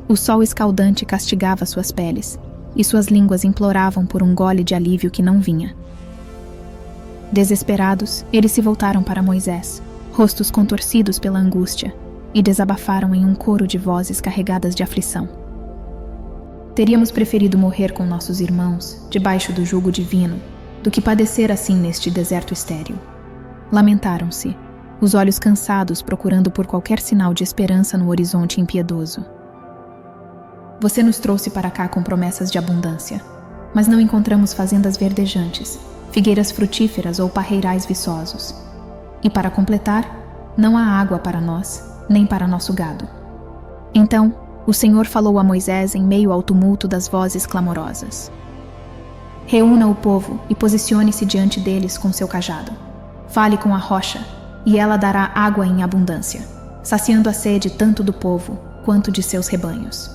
O sol escaldante castigava suas peles, e suas línguas imploravam por um gole de alívio que não vinha. Desesperados, eles se voltaram para Moisés, rostos contorcidos pela angústia, e desabafaram em um coro de vozes carregadas de aflição. Teríamos preferido morrer com nossos irmãos, debaixo do jugo divino, do que padecer assim neste deserto estéril. Lamentaram-se, os olhos cansados procurando por qualquer sinal de esperança no horizonte impiedoso. Você nos trouxe para cá com promessas de abundância, mas não encontramos fazendas verdejantes, figueiras frutíferas ou parreirais viçosos. E para completar, não há água para nós, nem para nosso gado. Então, o Senhor falou a Moisés em meio ao tumulto das vozes clamorosas. Reúna o povo e posicione-se diante deles com seu cajado. Fale com a rocha, e ela dará água em abundância, saciando a sede tanto do povo quanto de seus rebanhos.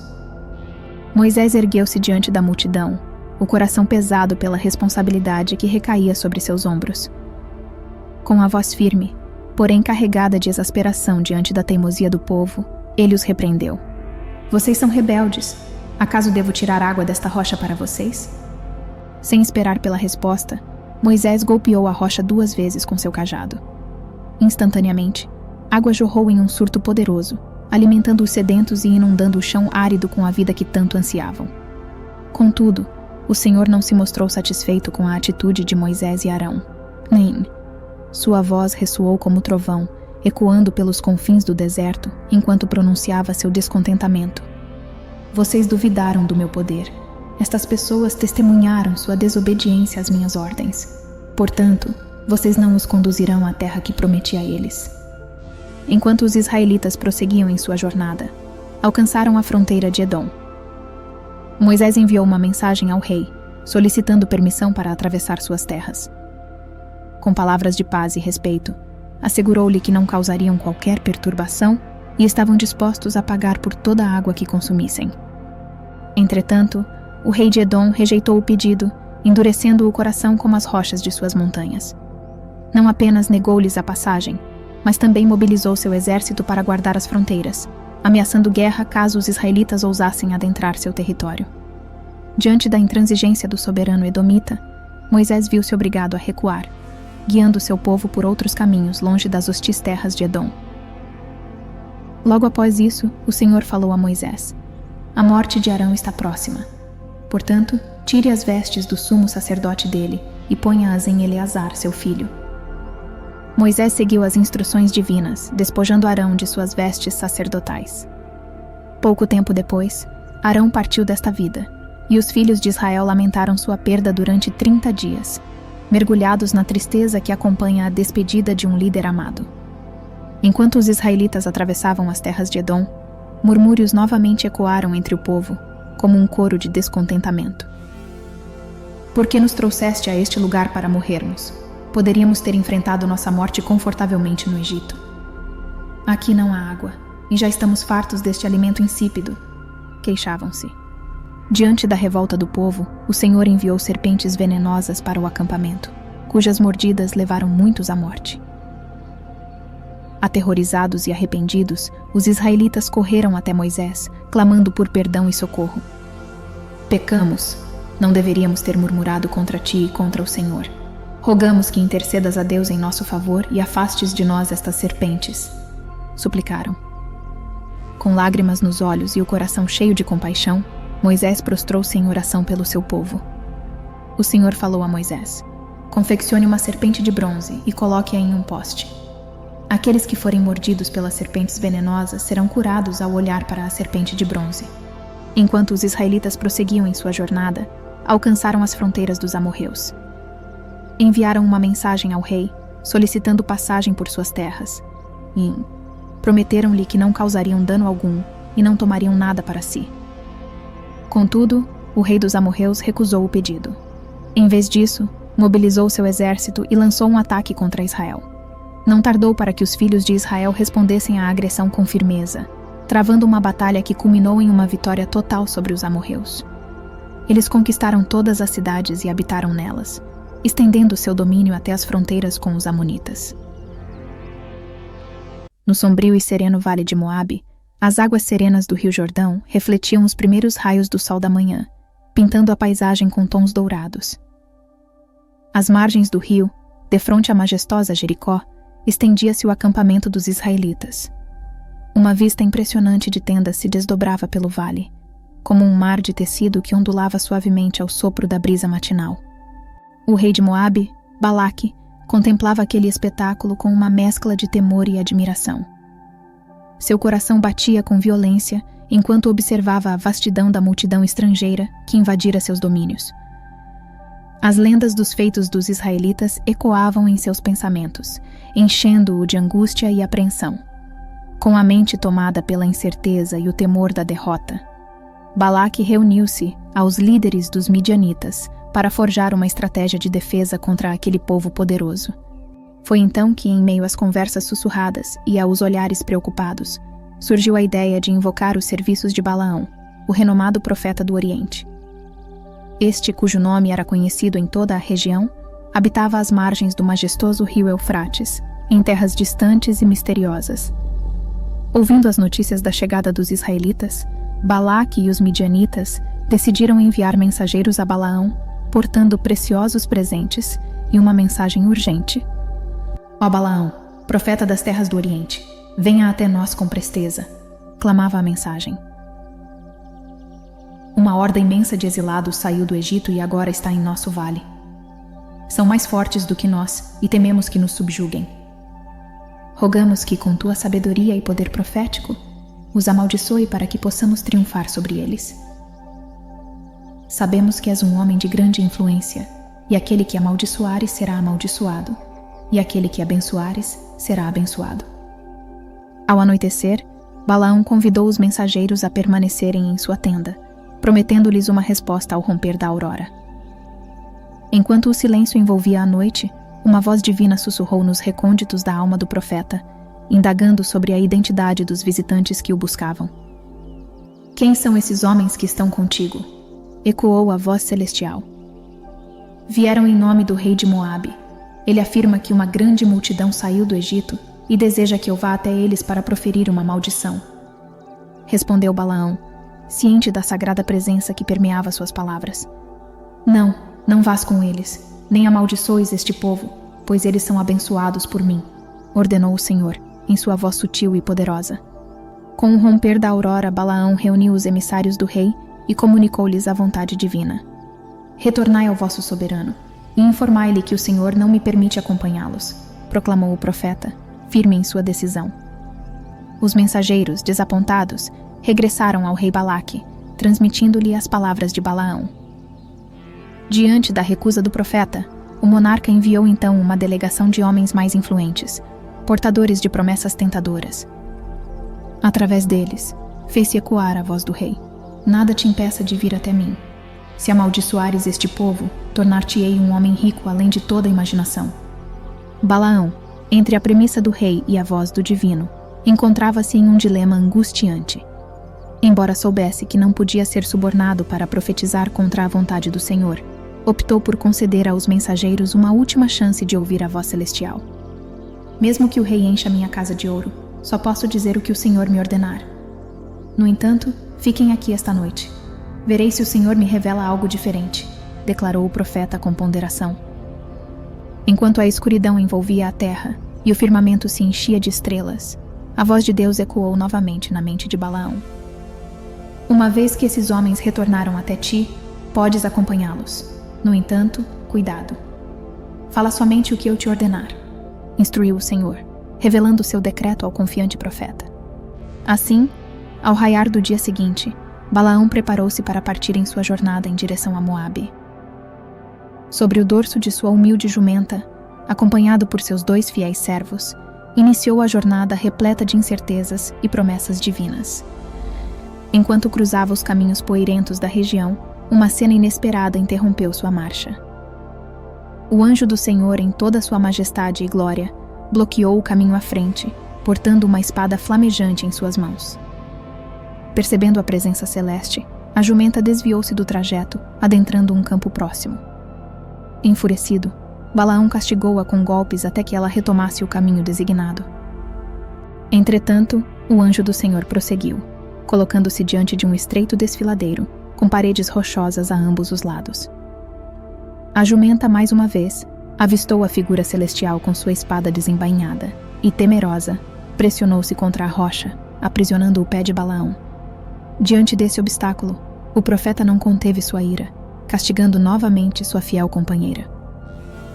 Moisés ergueu-se diante da multidão, o coração pesado pela responsabilidade que recaía sobre seus ombros. Com a voz firme, porém carregada de exasperação diante da teimosia do povo, ele os repreendeu. Vocês são rebeldes. Acaso devo tirar água desta rocha para vocês? Sem esperar pela resposta, Moisés golpeou a rocha 2 vezes com seu cajado. Instantaneamente, água jorrou em um surto poderoso, alimentando os sedentos e inundando o chão árido com a vida que tanto ansiavam. Contudo, o Senhor não se mostrou satisfeito com a atitude de Moisés e Arão. Sua voz ressoou como trovão, ecoando pelos confins do deserto, enquanto pronunciava seu descontentamento. Vocês duvidaram do meu poder. Estas pessoas testemunharam sua desobediência às minhas ordens. Portanto, vocês não os conduzirão à terra que prometi a eles. Enquanto os israelitas prosseguiam em sua jornada, alcançaram a fronteira de Edom. Moisés enviou uma mensagem ao rei, solicitando permissão para atravessar suas terras. Com palavras de paz e respeito, assegurou-lhe que não causariam qualquer perturbação e estavam dispostos a pagar por toda a água que consumissem. Entretanto, o rei de Edom rejeitou o pedido, endurecendo o coração como as rochas de suas montanhas. Não apenas negou-lhes a passagem, mas também mobilizou seu exército para guardar as fronteiras, ameaçando guerra caso os israelitas ousassem adentrar seu território. Diante da intransigência do soberano edomita, Moisés viu-se obrigado a recuar, guiando seu povo por outros caminhos longe das hostis terras de Edom. Logo após isso, o Senhor falou a Moisés: "A morte de Arão está próxima. Portanto, tire as vestes do sumo sacerdote dele e ponha-as em Eleazar, seu filho." Moisés seguiu as instruções divinas, despojando Arão de suas vestes sacerdotais. Pouco tempo depois, Arão partiu desta vida, e os filhos de Israel lamentaram sua perda durante 30 dias, mergulhados na tristeza que acompanha a despedida de um líder amado. Enquanto os israelitas atravessavam as terras de Edom, murmúrios novamente ecoaram entre o povo, como um coro de descontentamento. "Por que nos trouxeste a este lugar para morrermos? Poderíamos ter enfrentado nossa morte confortavelmente no Egito. Aqui não há água, e já estamos fartos deste alimento insípido", queixavam-se. Diante da revolta do povo, o Senhor enviou serpentes venenosas para o acampamento, cujas mordidas levaram muitos à morte. Aterrorizados e arrependidos, os israelitas correram até Moisés, clamando por perdão e socorro. "Pecamos. Não deveríamos ter murmurado contra ti e contra o Senhor. Rogamos que intercedas a Deus em nosso favor e afastes de nós estas serpentes", suplicaram. Com lágrimas nos olhos e o coração cheio de compaixão, Moisés prostrou-se em oração pelo seu povo. O Senhor falou a Moisés: "Confeccione uma serpente de bronze e coloque-a em um poste. Aqueles que forem mordidos pelas serpentes venenosas serão curados ao olhar para a serpente de bronze." Enquanto os israelitas prosseguiam em sua jornada, alcançaram as fronteiras dos amorreus. Enviaram uma mensagem ao rei, solicitando passagem por suas terras, e prometeram-lhe que não causariam dano algum e não tomariam nada para si. Contudo, o rei dos amorreus recusou o pedido. Em vez disso, mobilizou seu exército e lançou um ataque contra Israel. Não tardou para que os filhos de Israel respondessem à agressão com firmeza, travando uma batalha que culminou em uma vitória total sobre os amorreus. Eles conquistaram todas as cidades e habitaram nelas, estendendo seu domínio até as fronteiras com os amonitas. No sombrio e sereno vale de Moabe, as águas serenas do rio Jordão refletiam os primeiros raios do sol da manhã, pintando a paisagem com tons dourados. Às margens do rio, defronte à majestosa Jericó, estendia-se o acampamento dos israelitas. Uma vista impressionante de tendas se desdobrava pelo vale, como um mar de tecido que ondulava suavemente ao sopro da brisa matinal. O rei de Moabe, Balaque, contemplava aquele espetáculo com uma mescla de temor e admiração. Seu coração batia com violência enquanto observava a vastidão da multidão estrangeira que invadira seus domínios. As lendas dos feitos dos israelitas ecoavam em seus pensamentos, enchendo-o de angústia e apreensão. Com a mente tomada pela incerteza e o temor da derrota, Balaque reuniu-se aos líderes dos midianitas para forjar uma estratégia de defesa contra aquele povo poderoso. Foi então que, em meio às conversas sussurradas e aos olhares preocupados, surgiu a ideia de invocar os serviços de Balaão, o renomado profeta do Oriente. Este, cujo nome era conhecido em toda a região, habitava às margens do majestoso rio Eufrates, em terras distantes e misteriosas. Ouvindo as notícias da chegada dos israelitas, Balaque e os midianitas decidiram enviar mensageiros a Balaão, portando preciosos presentes e uma mensagem urgente. "Ó Balaão, profeta das terras do Oriente, venha até nós com presteza", clamava a mensagem. "Uma horda imensa de exilados saiu do Egito e agora está em nosso vale. São mais fortes do que nós e tememos que nos subjuguem. Rogamos que, com tua sabedoria e poder profético, os amaldiçoe para que possamos triunfar sobre eles. Sabemos que és um homem de grande influência, e aquele que amaldiçoares será amaldiçoado, e aquele que abençoares será abençoado." Ao anoitecer, Balaão convidou os mensageiros a permanecerem em sua tenda, prometendo-lhes uma resposta ao romper da aurora. Enquanto o silêncio envolvia a noite, uma voz divina sussurrou nos recônditos da alma do profeta, indagando sobre a identidade dos visitantes que o buscavam. Quem são esses homens que estão contigo? Ecoou a voz celestial. Vieram em nome do rei de Moabe. Ele afirma que uma grande multidão saiu do Egito e deseja que eu vá até eles para proferir uma maldição. Respondeu Balaão, ciente da sagrada presença que permeava suas palavras. Não vás com eles, nem amaldiçoes este povo, pois eles são abençoados por mim, ordenou o Senhor, em sua voz sutil e poderosa. Com o romper da aurora, Balaão reuniu os emissários do rei e comunicou-lhes a vontade divina. Retornai ao vosso soberano, e informai-lhe que o Senhor não me permite acompanhá-los, proclamou o profeta, firme em sua decisão. Os mensageiros, desapontados, regressaram ao rei Balaque, transmitindo-lhe as palavras de Balaão. Diante da recusa do profeta, o monarca enviou então uma delegação de homens mais influentes, portadores de promessas tentadoras. Através deles, fez-se ecoar a voz do rei. Nada te impeça de vir até mim. Se amaldiçoares este povo, tornar-te-ei um homem rico além de toda imaginação. Balaão, entre a premissa do rei e a voz do divino, encontrava-se em um dilema angustiante. Embora soubesse que não podia ser subornado para profetizar contra a vontade do Senhor, optou por conceder aos mensageiros uma última chance de ouvir a voz celestial. Mesmo que o rei encha minha casa de ouro, só posso dizer o que o Senhor me ordenar. No entanto, fiquem aqui esta noite. Verei se o Senhor me revela algo diferente, declarou o profeta com ponderação. Enquanto a escuridão envolvia a terra e o firmamento se enchia de estrelas, a voz de Deus ecoou novamente na mente de Balaão. Uma vez que esses homens retornaram até ti, podes acompanhá-los. No entanto, cuidado. Fala somente o que eu te ordenar, instruiu o Senhor, revelando seu decreto ao confiante profeta. Assim, ao raiar do dia seguinte, Balaão preparou-se para partir em sua jornada em direção a Moabe. Sobre o dorso de sua humilde jumenta, acompanhado por seus 2 fiéis servos, iniciou a jornada repleta de incertezas e promessas divinas. Enquanto cruzava os caminhos poeirentos da região, uma cena inesperada interrompeu sua marcha. O anjo do Senhor, em toda sua majestade e glória, bloqueou o caminho à frente, portando uma espada flamejante em suas mãos. Percebendo a presença celeste, a jumenta desviou-se do trajeto, adentrando um campo próximo. Enfurecido, Balaão castigou-a com golpes até que ela retomasse o caminho designado. Entretanto, o anjo do Senhor prosseguiu, colocando-se diante de um estreito desfiladeiro, com paredes rochosas a ambos os lados. A jumenta, mais uma vez, avistou a figura celestial com sua espada desembainhada e, temerosa, pressionou-se contra a rocha, aprisionando o pé de Balaão. Diante desse obstáculo, o profeta não conteve sua ira, castigando novamente sua fiel companheira.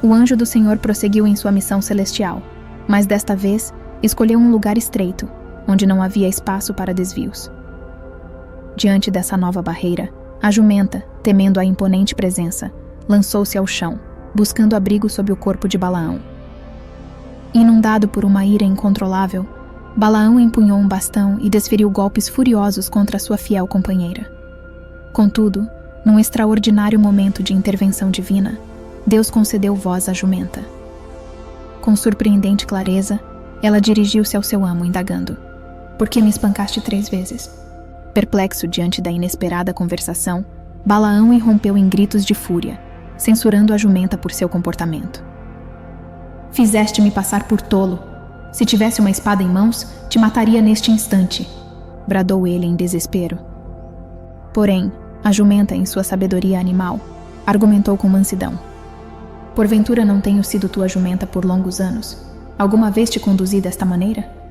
O anjo do Senhor prosseguiu em sua missão celestial, mas desta vez escolheu um lugar estreito, onde não havia espaço para desvios. Diante dessa nova barreira, a jumenta, temendo a imponente presença, lançou-se ao chão, buscando abrigo sob o corpo de Balaão. Inundado por uma ira incontrolável, Balaão empunhou um bastão e desferiu golpes furiosos contra sua fiel companheira. Contudo, num extraordinário momento de intervenção divina, Deus concedeu voz à jumenta. Com surpreendente clareza, ela dirigiu-se ao seu amo, indagando: "Por que me espancaste 3 vezes?" Perplexo diante da inesperada conversação, Balaão irrompeu em gritos de fúria, censurando a jumenta por seu comportamento. "Fizeste-me passar por tolo. Se tivesse uma espada em mãos, te mataria neste instante", bradou ele em desespero. Porém, a jumenta, em sua sabedoria animal, argumentou com mansidão: "Porventura não tenho sido tua jumenta por longos anos? Alguma vez te conduzi desta maneira?"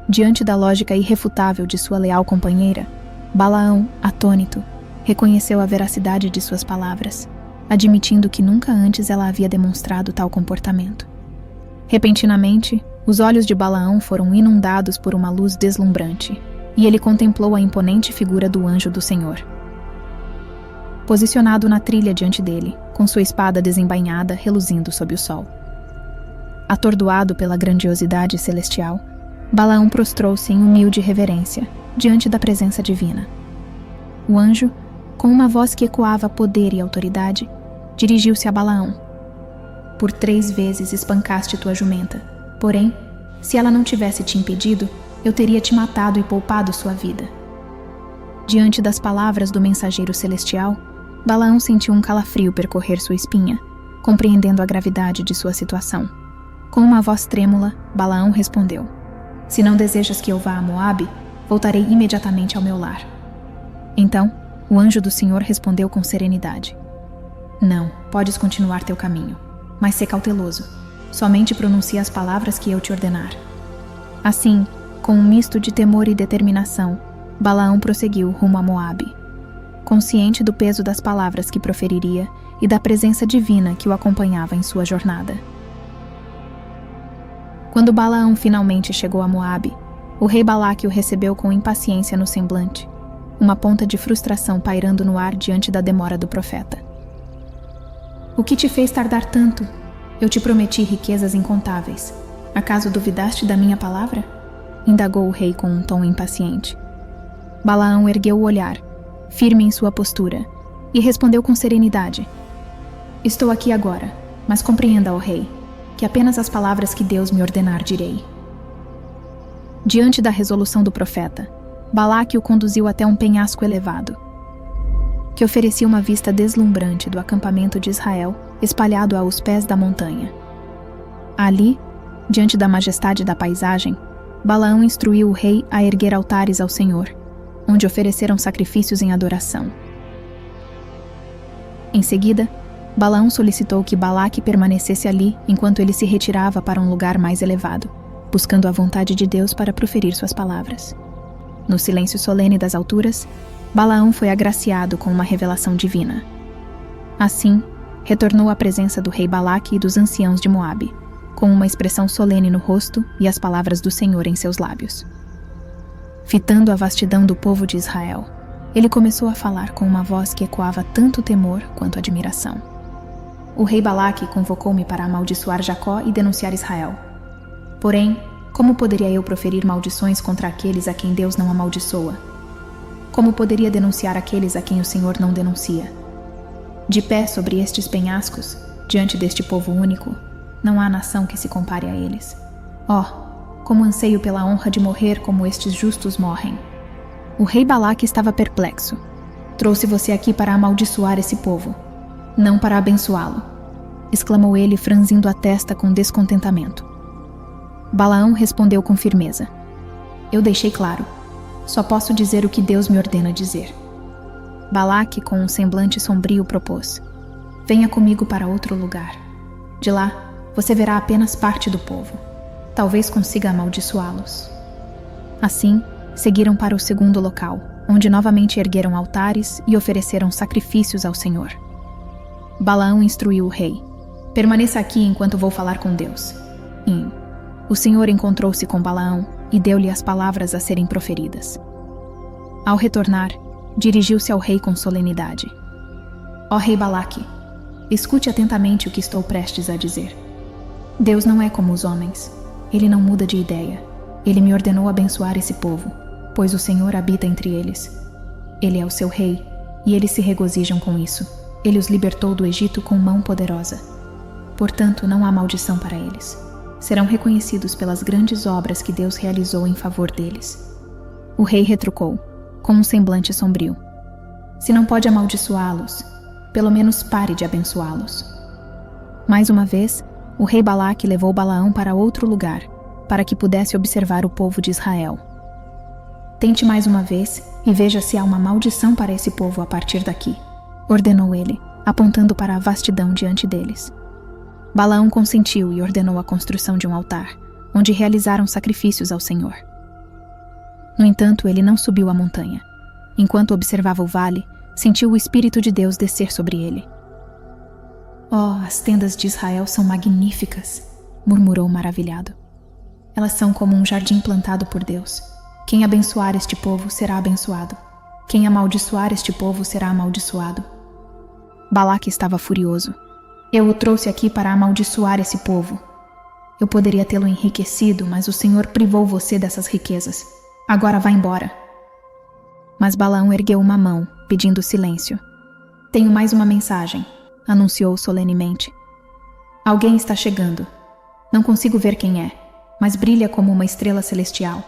Diante da lógica irrefutável de sua leal companheira, Balaão, atônito, reconheceu a veracidade de suas palavras, admitindo que nunca antes ela havia demonstrado tal comportamento. Repentinamente, os olhos de Balaão foram inundados por uma luz deslumbrante, e ele contemplou a imponente figura do anjo do Senhor. Posicionado na trilha diante dele, com sua espada desembainhada reluzindo sob o sol. Atordoado pela grandiosidade celestial, Balaão prostrou-se em humilde reverência diante da presença divina. O anjo, com uma voz que ecoava poder e autoridade, dirigiu-se a Balaão. Por 3 vezes espancaste tua jumenta. Porém, se ela não tivesse te impedido, eu teria te matado e poupado sua vida. Diante das palavras do mensageiro celestial, Balaão sentiu um calafrio percorrer sua espinha, compreendendo a gravidade de sua situação. Com uma voz trêmula, Balaão respondeu: Se não desejas que eu vá a Moabe, voltarei imediatamente ao meu lar. Então, o anjo do Senhor respondeu com serenidade: Não, podes continuar teu caminho, mas sê cauteloso. Somente pronuncia as palavras que eu te ordenar. Assim, com um misto de temor e determinação, Balaão prosseguiu rumo a Moabe. Consciente do peso das palavras que proferiria e da presença divina que o acompanhava em sua jornada. Quando Balaão finalmente chegou a Moabe, o rei Balaque o recebeu com impaciência no semblante, uma ponta de frustração pairando no ar diante da demora do profeta. O que te fez tardar tanto? Eu te prometi riquezas incontáveis. Acaso duvidaste da minha palavra? Indagou o rei com um tom impaciente. Balaão ergueu o olhar, firme em sua postura, e respondeu com serenidade: Estou aqui agora, mas compreenda, ó rei, que apenas as palavras que Deus me ordenar direi. Diante da resolução do profeta, Balaque o conduziu até um penhasco elevado, que oferecia uma vista deslumbrante do acampamento de Israel espalhado aos pés da montanha. Ali, diante da majestade da paisagem, Balaão instruiu o rei a erguer altares ao Senhor, onde ofereceram sacrifícios em adoração. Em seguida, Balaão solicitou que Balaque permanecesse ali enquanto ele se retirava para um lugar mais elevado, buscando a vontade de Deus para proferir suas palavras. No silêncio solene das alturas, Balaão foi agraciado com uma revelação divina. Assim, retornou à presença do rei Balaque e dos anciãos de Moabe, com uma expressão solene no rosto e as palavras do Senhor em seus lábios. Fitando a vastidão do povo de Israel, ele começou a falar com uma voz que ecoava tanto temor quanto admiração. O rei Balaque convocou-me para amaldiçoar Jacó e denunciar Israel. Porém, como poderia eu proferir maldições contra aqueles a quem Deus não amaldiçoa? Como poderia denunciar aqueles a quem o Senhor não denuncia? De pé sobre estes penhascos, diante deste povo único, não há nação que se compare a eles. Como anseio pela honra de morrer como estes justos morrem. O rei Balaque estava perplexo. Trouxe você aqui para amaldiçoar esse povo, não para abençoá-lo, exclamou ele, franzindo a testa com descontentamento. Balaão respondeu com firmeza: Eu deixei claro. Só posso dizer o que Deus me ordena dizer. Balaque, com um semblante sombrio, propôs: Venha comigo para outro lugar. De lá, você verá apenas parte do povo. Talvez consiga amaldiçoá-los. Assim, seguiram para o segundo local, onde novamente ergueram altares e ofereceram sacrifícios ao Senhor. Balaão instruiu o rei: Permaneça aqui enquanto vou falar com Deus. O Senhor encontrou-se com Balaão e deu-lhe as palavras a serem proferidas. Ao retornar, dirigiu-se ao rei com solenidade: Ó rei Balaque, escute atentamente o que estou prestes a dizer. Deus não é como os homens. Ele não muda de ideia. Ele me ordenou abençoar esse povo, pois o Senhor habita entre eles. Ele é o seu rei, e eles se regozijam com isso. Ele os libertou do Egito com mão poderosa. Portanto, não há maldição para eles. Serão reconhecidos pelas grandes obras que Deus realizou em favor deles. O rei retrucou, com um semblante sombrio: Se não pode amaldiçoá-los, pelo menos pare de abençoá-los. Mais uma vez, o rei Balaque levou Balaão para outro lugar, para que pudesse observar o povo de Israel. Tente mais uma vez e veja se há uma maldição para esse povo a partir daqui, ordenou ele, apontando para a vastidão diante deles. Balaão consentiu e ordenou a construção de um altar, onde realizaram sacrifícios ao Senhor. No entanto, ele não subiu a montanha. Enquanto observava o vale, sentiu o Espírito de Deus descer sobre ele. As tendas de Israel são magníficas, murmurou maravilhado. Elas são como um jardim plantado por Deus. Quem abençoar este povo será abençoado. Quem amaldiçoar este povo será amaldiçoado. Balaque estava furioso. Eu o trouxe aqui para amaldiçoar esse povo. Eu poderia tê-lo enriquecido, mas o Senhor privou você dessas riquezas. Agora vá embora. Mas Balaão ergueu uma mão, pedindo silêncio. Tenho mais uma mensagem, anunciou solenemente. Alguém está chegando. Não consigo ver quem é, mas brilha como uma estrela celestial.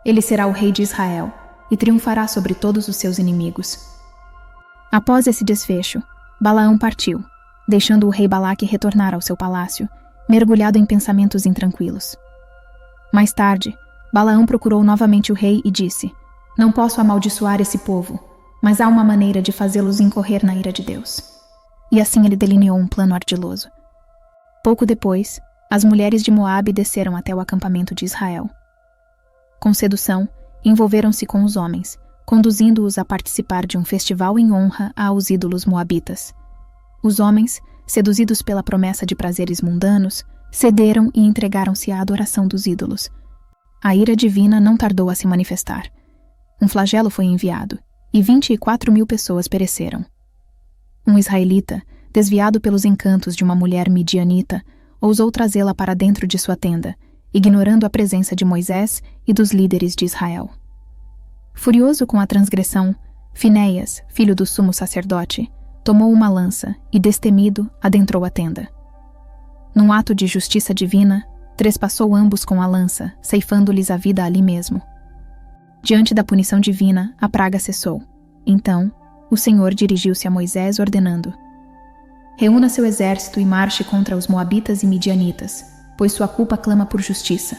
Ele será o rei de Israel e triunfará sobre todos os seus inimigos. Após esse desfecho, Balaão partiu, deixando o rei Balaque retornar ao seu palácio, mergulhado em pensamentos intranquilos. Mais tarde, Balaão procurou novamente o rei e disse: Não posso amaldiçoar esse povo, mas há uma maneira de fazê-los incorrer na ira de Deus. E assim ele delineou um plano ardiloso. Pouco depois, as mulheres de Moabe desceram até o acampamento de Israel. Com sedução, envolveram-se com os homens, conduzindo-os a participar de um festival em honra aos ídolos moabitas. Os homens, seduzidos pela promessa de prazeres mundanos, cederam e entregaram-se à adoração dos ídolos. A ira divina não tardou a se manifestar. Um flagelo foi enviado, e 24.000 pessoas pereceram. Um israelita, desviado pelos encantos de uma mulher midianita, ousou trazê-la para dentro de sua tenda, ignorando a presença de Moisés e dos líderes de Israel. Furioso com a transgressão, Finéias, filho do sumo sacerdote, tomou uma lança e, destemido, adentrou a tenda. Num ato de justiça divina, trespassou ambos com a lança, ceifando-lhes a vida ali mesmo. Diante da punição divina, a praga cessou. Então, o Senhor dirigiu-se a Moisés ordenando: Reúna seu exército e marche contra os moabitas e midianitas, pois sua culpa clama por justiça.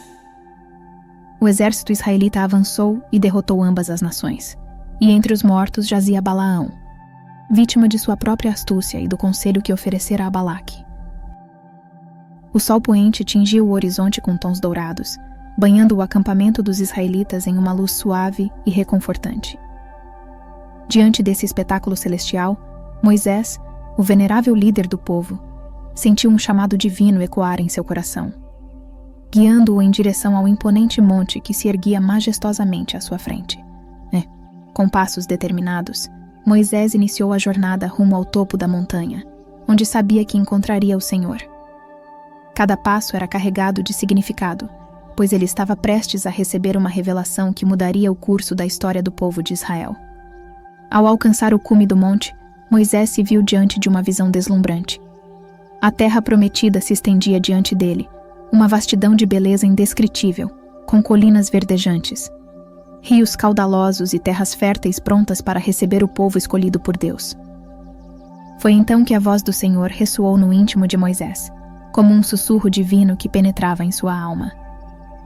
O exército israelita avançou e derrotou ambas as nações. E entre os mortos jazia Balaão, vítima de sua própria astúcia e do conselho que oferecera a Balaque. O sol poente tingiu o horizonte com tons dourados, banhando o acampamento dos israelitas em uma luz suave e reconfortante. Diante desse espetáculo celestial, Moisés, o venerável líder do povo, sentiu um chamado divino ecoar em seu coração, guiando-o em direção ao imponente monte que se erguia majestosamente à sua frente. Com passos determinados, Moisés iniciou a jornada rumo ao topo da montanha, onde sabia que encontraria o Senhor. Cada passo era carregado de significado, pois ele estava prestes a receber uma revelação que mudaria o curso da história do povo de Israel. Ao alcançar o cume do monte, Moisés se viu diante de uma visão deslumbrante. A terra prometida se estendia diante dele, uma vastidão de beleza indescritível, com colinas verdejantes, rios caudalosos e terras férteis prontas para receber o povo escolhido por Deus. Foi então que a voz do Senhor ressoou no íntimo de Moisés, como um sussurro divino que penetrava em sua alma.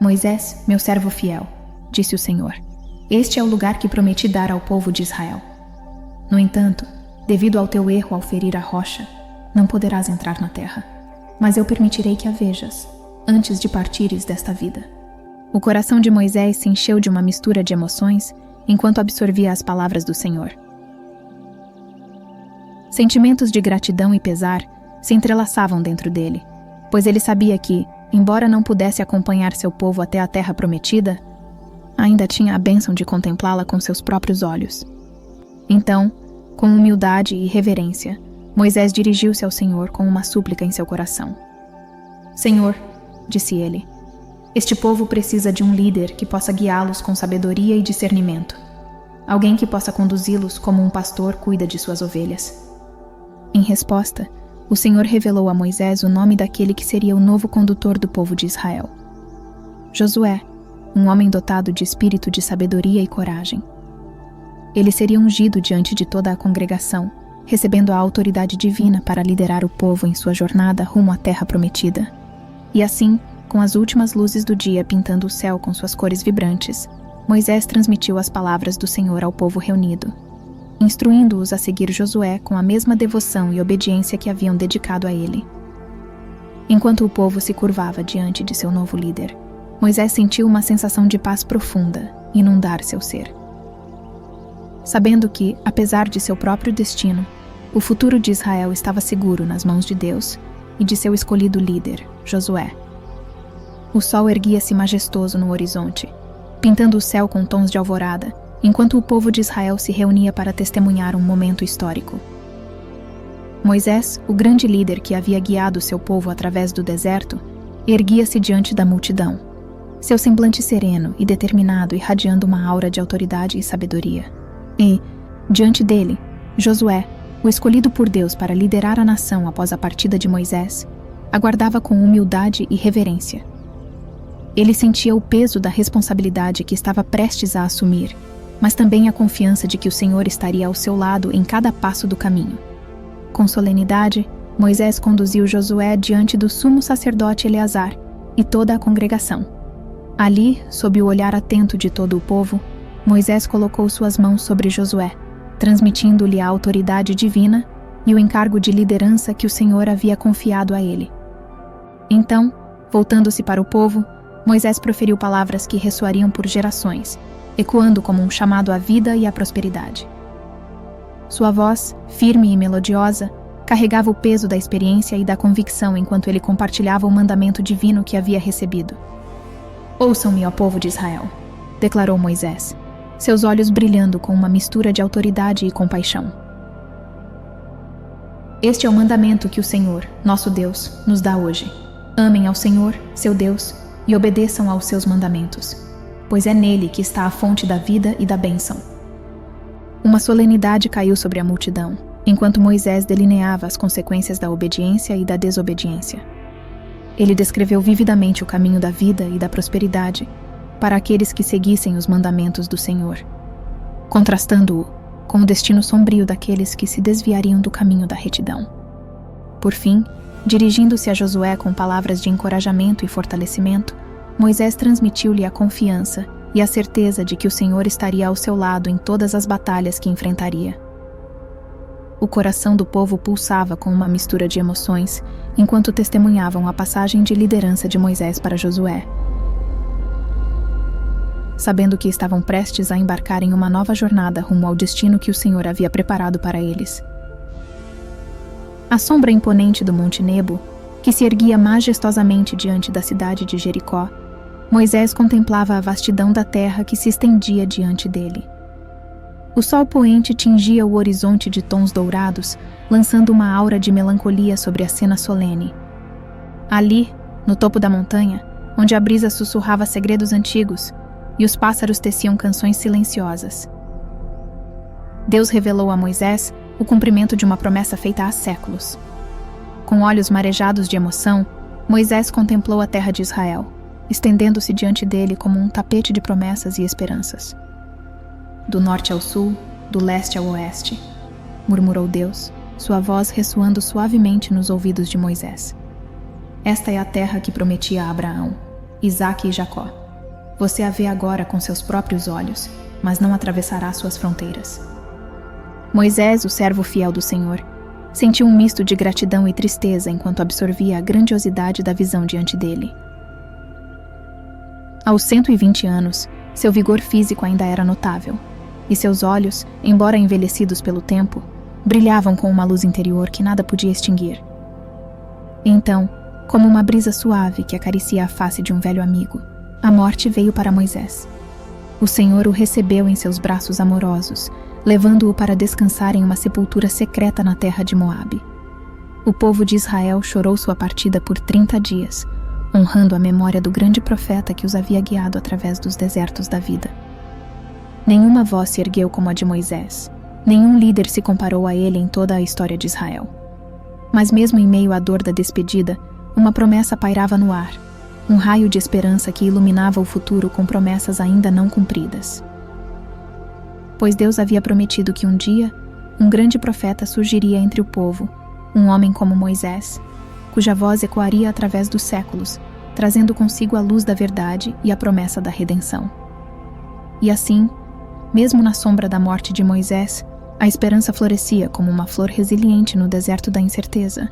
Moisés, meu servo fiel, disse o Senhor, este é o lugar que prometi dar ao povo de Israel. No entanto, devido ao teu erro ao ferir a rocha, não poderás entrar na terra, mas eu permitirei que a vejas, antes de partires desta vida. O coração de Moisés se encheu de uma mistura de emoções enquanto absorvia as palavras do Senhor. Sentimentos de gratidão e pesar se entrelaçavam dentro dele, pois ele sabia que, embora não pudesse acompanhar seu povo até a terra prometida, ainda tinha a bênção de contemplá-la com seus próprios olhos. Então, com humildade e reverência, Moisés dirigiu-se ao Senhor com uma súplica em seu coração. Senhor, disse ele, este povo precisa de um líder que possa guiá-los com sabedoria e discernimento. Alguém que possa conduzi-los como um pastor cuida de suas ovelhas. Em resposta, o Senhor revelou a Moisés o nome daquele que seria o novo condutor do povo de Israel. Josué, um homem dotado de espírito de sabedoria e coragem. Ele seria ungido diante de toda a congregação, recebendo a autoridade divina para liderar o povo em sua jornada rumo à terra prometida. E assim, com as últimas luzes do dia pintando o céu com suas cores vibrantes, Moisés transmitiu as palavras do Senhor ao povo reunido, instruindo-os a seguir Josué com a mesma devoção e obediência que haviam dedicado a ele. Enquanto o povo se curvava diante de seu novo líder, Moisés sentiu uma sensação de paz profunda inundar seu ser. Sabendo que, apesar de seu próprio destino, o futuro de Israel estava seguro nas mãos de Deus e de seu escolhido líder, Josué. O sol erguia-se majestoso no horizonte, pintando o céu com tons de alvorada, enquanto o povo de Israel se reunia para testemunhar um momento histórico. Moisés, o grande líder que havia guiado seu povo através do deserto, erguia-se diante da multidão, seu semblante sereno e determinado irradiando uma aura de autoridade e sabedoria. E, diante dele, Josué, o escolhido por Deus para liderar a nação após a partida de Moisés, aguardava com humildade e reverência. Ele sentia o peso da responsabilidade que estava prestes a assumir, mas também a confiança de que o Senhor estaria ao seu lado em cada passo do caminho. Com solenidade, Moisés conduziu Josué diante do sumo sacerdote Eleazar e toda a congregação. Ali, sob o olhar atento de todo o povo, Moisés colocou suas mãos sobre Josué, transmitindo-lhe a autoridade divina e o encargo de liderança que o Senhor havia confiado a ele. Então, voltando-se para o povo, Moisés proferiu palavras que ressoariam por gerações, ecoando como um chamado à vida e à prosperidade. Sua voz, firme e melodiosa, carregava o peso da experiência e da convicção enquanto ele compartilhava o mandamento divino que havia recebido. "Ouçam-me, ó povo de Israel", declarou Moisés, seus olhos brilhando com uma mistura de autoridade e compaixão. "Este é o mandamento que o Senhor, nosso Deus, nos dá hoje. Amem ao Senhor, seu Deus, e obedeçam aos seus mandamentos, pois é nele que está a fonte da vida e da bênção." Uma solenidade caiu sobre a multidão, enquanto Moisés delineava as consequências da obediência e da desobediência. Ele descreveu vividamente o caminho da vida e da prosperidade para aqueles que seguissem os mandamentos do Senhor, contrastando-o com o destino sombrio daqueles que se desviariam do caminho da retidão. Por fim, dirigindo-se a Josué com palavras de encorajamento e fortalecimento, Moisés transmitiu-lhe a confiança e a certeza de que o Senhor estaria ao seu lado em todas as batalhas que enfrentaria. O coração do povo pulsava com uma mistura de emoções, enquanto testemunhavam a passagem de liderança de Moisés para Josué. Sabendo que estavam prestes a embarcar em uma nova jornada rumo ao destino que o Senhor havia preparado para eles. A sombra imponente do Monte Nebo, que se erguia majestosamente diante da cidade de Jericó, Moisés contemplava a vastidão da terra que se estendia diante dele. O sol poente tingia o horizonte de tons dourados, lançando uma aura de melancolia sobre a cena solene. Ali, no topo da montanha, onde a brisa sussurrava segredos antigos e os pássaros teciam canções silenciosas, Deus revelou a Moisés o cumprimento de uma promessa feita há séculos. Com olhos marejados de emoção, Moisés contemplou a terra de Israel, estendendo-se diante dele como um tapete de promessas e esperanças. "Do norte ao sul, do leste ao oeste", murmurou Deus, sua voz ressoando suavemente nos ouvidos de Moisés. "Esta é a terra que prometi a Abraão, Isaque e Jacó. Você a vê agora com seus próprios olhos, mas não atravessará suas fronteiras." Moisés, o servo fiel do Senhor, sentiu um misto de gratidão e tristeza enquanto absorvia a grandiosidade da visão diante dele. Aos 120 anos, seu vigor físico ainda era notável, e seus olhos, embora envelhecidos pelo tempo, brilhavam com uma luz interior que nada podia extinguir. Então, como uma brisa suave que acaricia a face de um velho amigo, a morte veio para Moisés. O Senhor o recebeu em seus braços amorosos, levando-o para descansar em uma sepultura secreta na terra de Moabe. O povo de Israel chorou sua partida por 30 dias, honrando a memória do grande profeta que os havia guiado através dos desertos da vida. Nenhuma voz se ergueu como a de Moisés, nenhum líder se comparou a ele em toda a história de Israel. Mas mesmo em meio à dor da despedida, uma promessa pairava no ar, um raio de esperança que iluminava o futuro com promessas ainda não cumpridas. Pois Deus havia prometido que um dia, um grande profeta surgiria entre o povo, um homem como Moisés, cuja voz ecoaria através dos séculos, trazendo consigo a luz da verdade e a promessa da redenção. E assim, mesmo na sombra da morte de Moisés, a esperança florescia como uma flor resiliente no deserto da incerteza,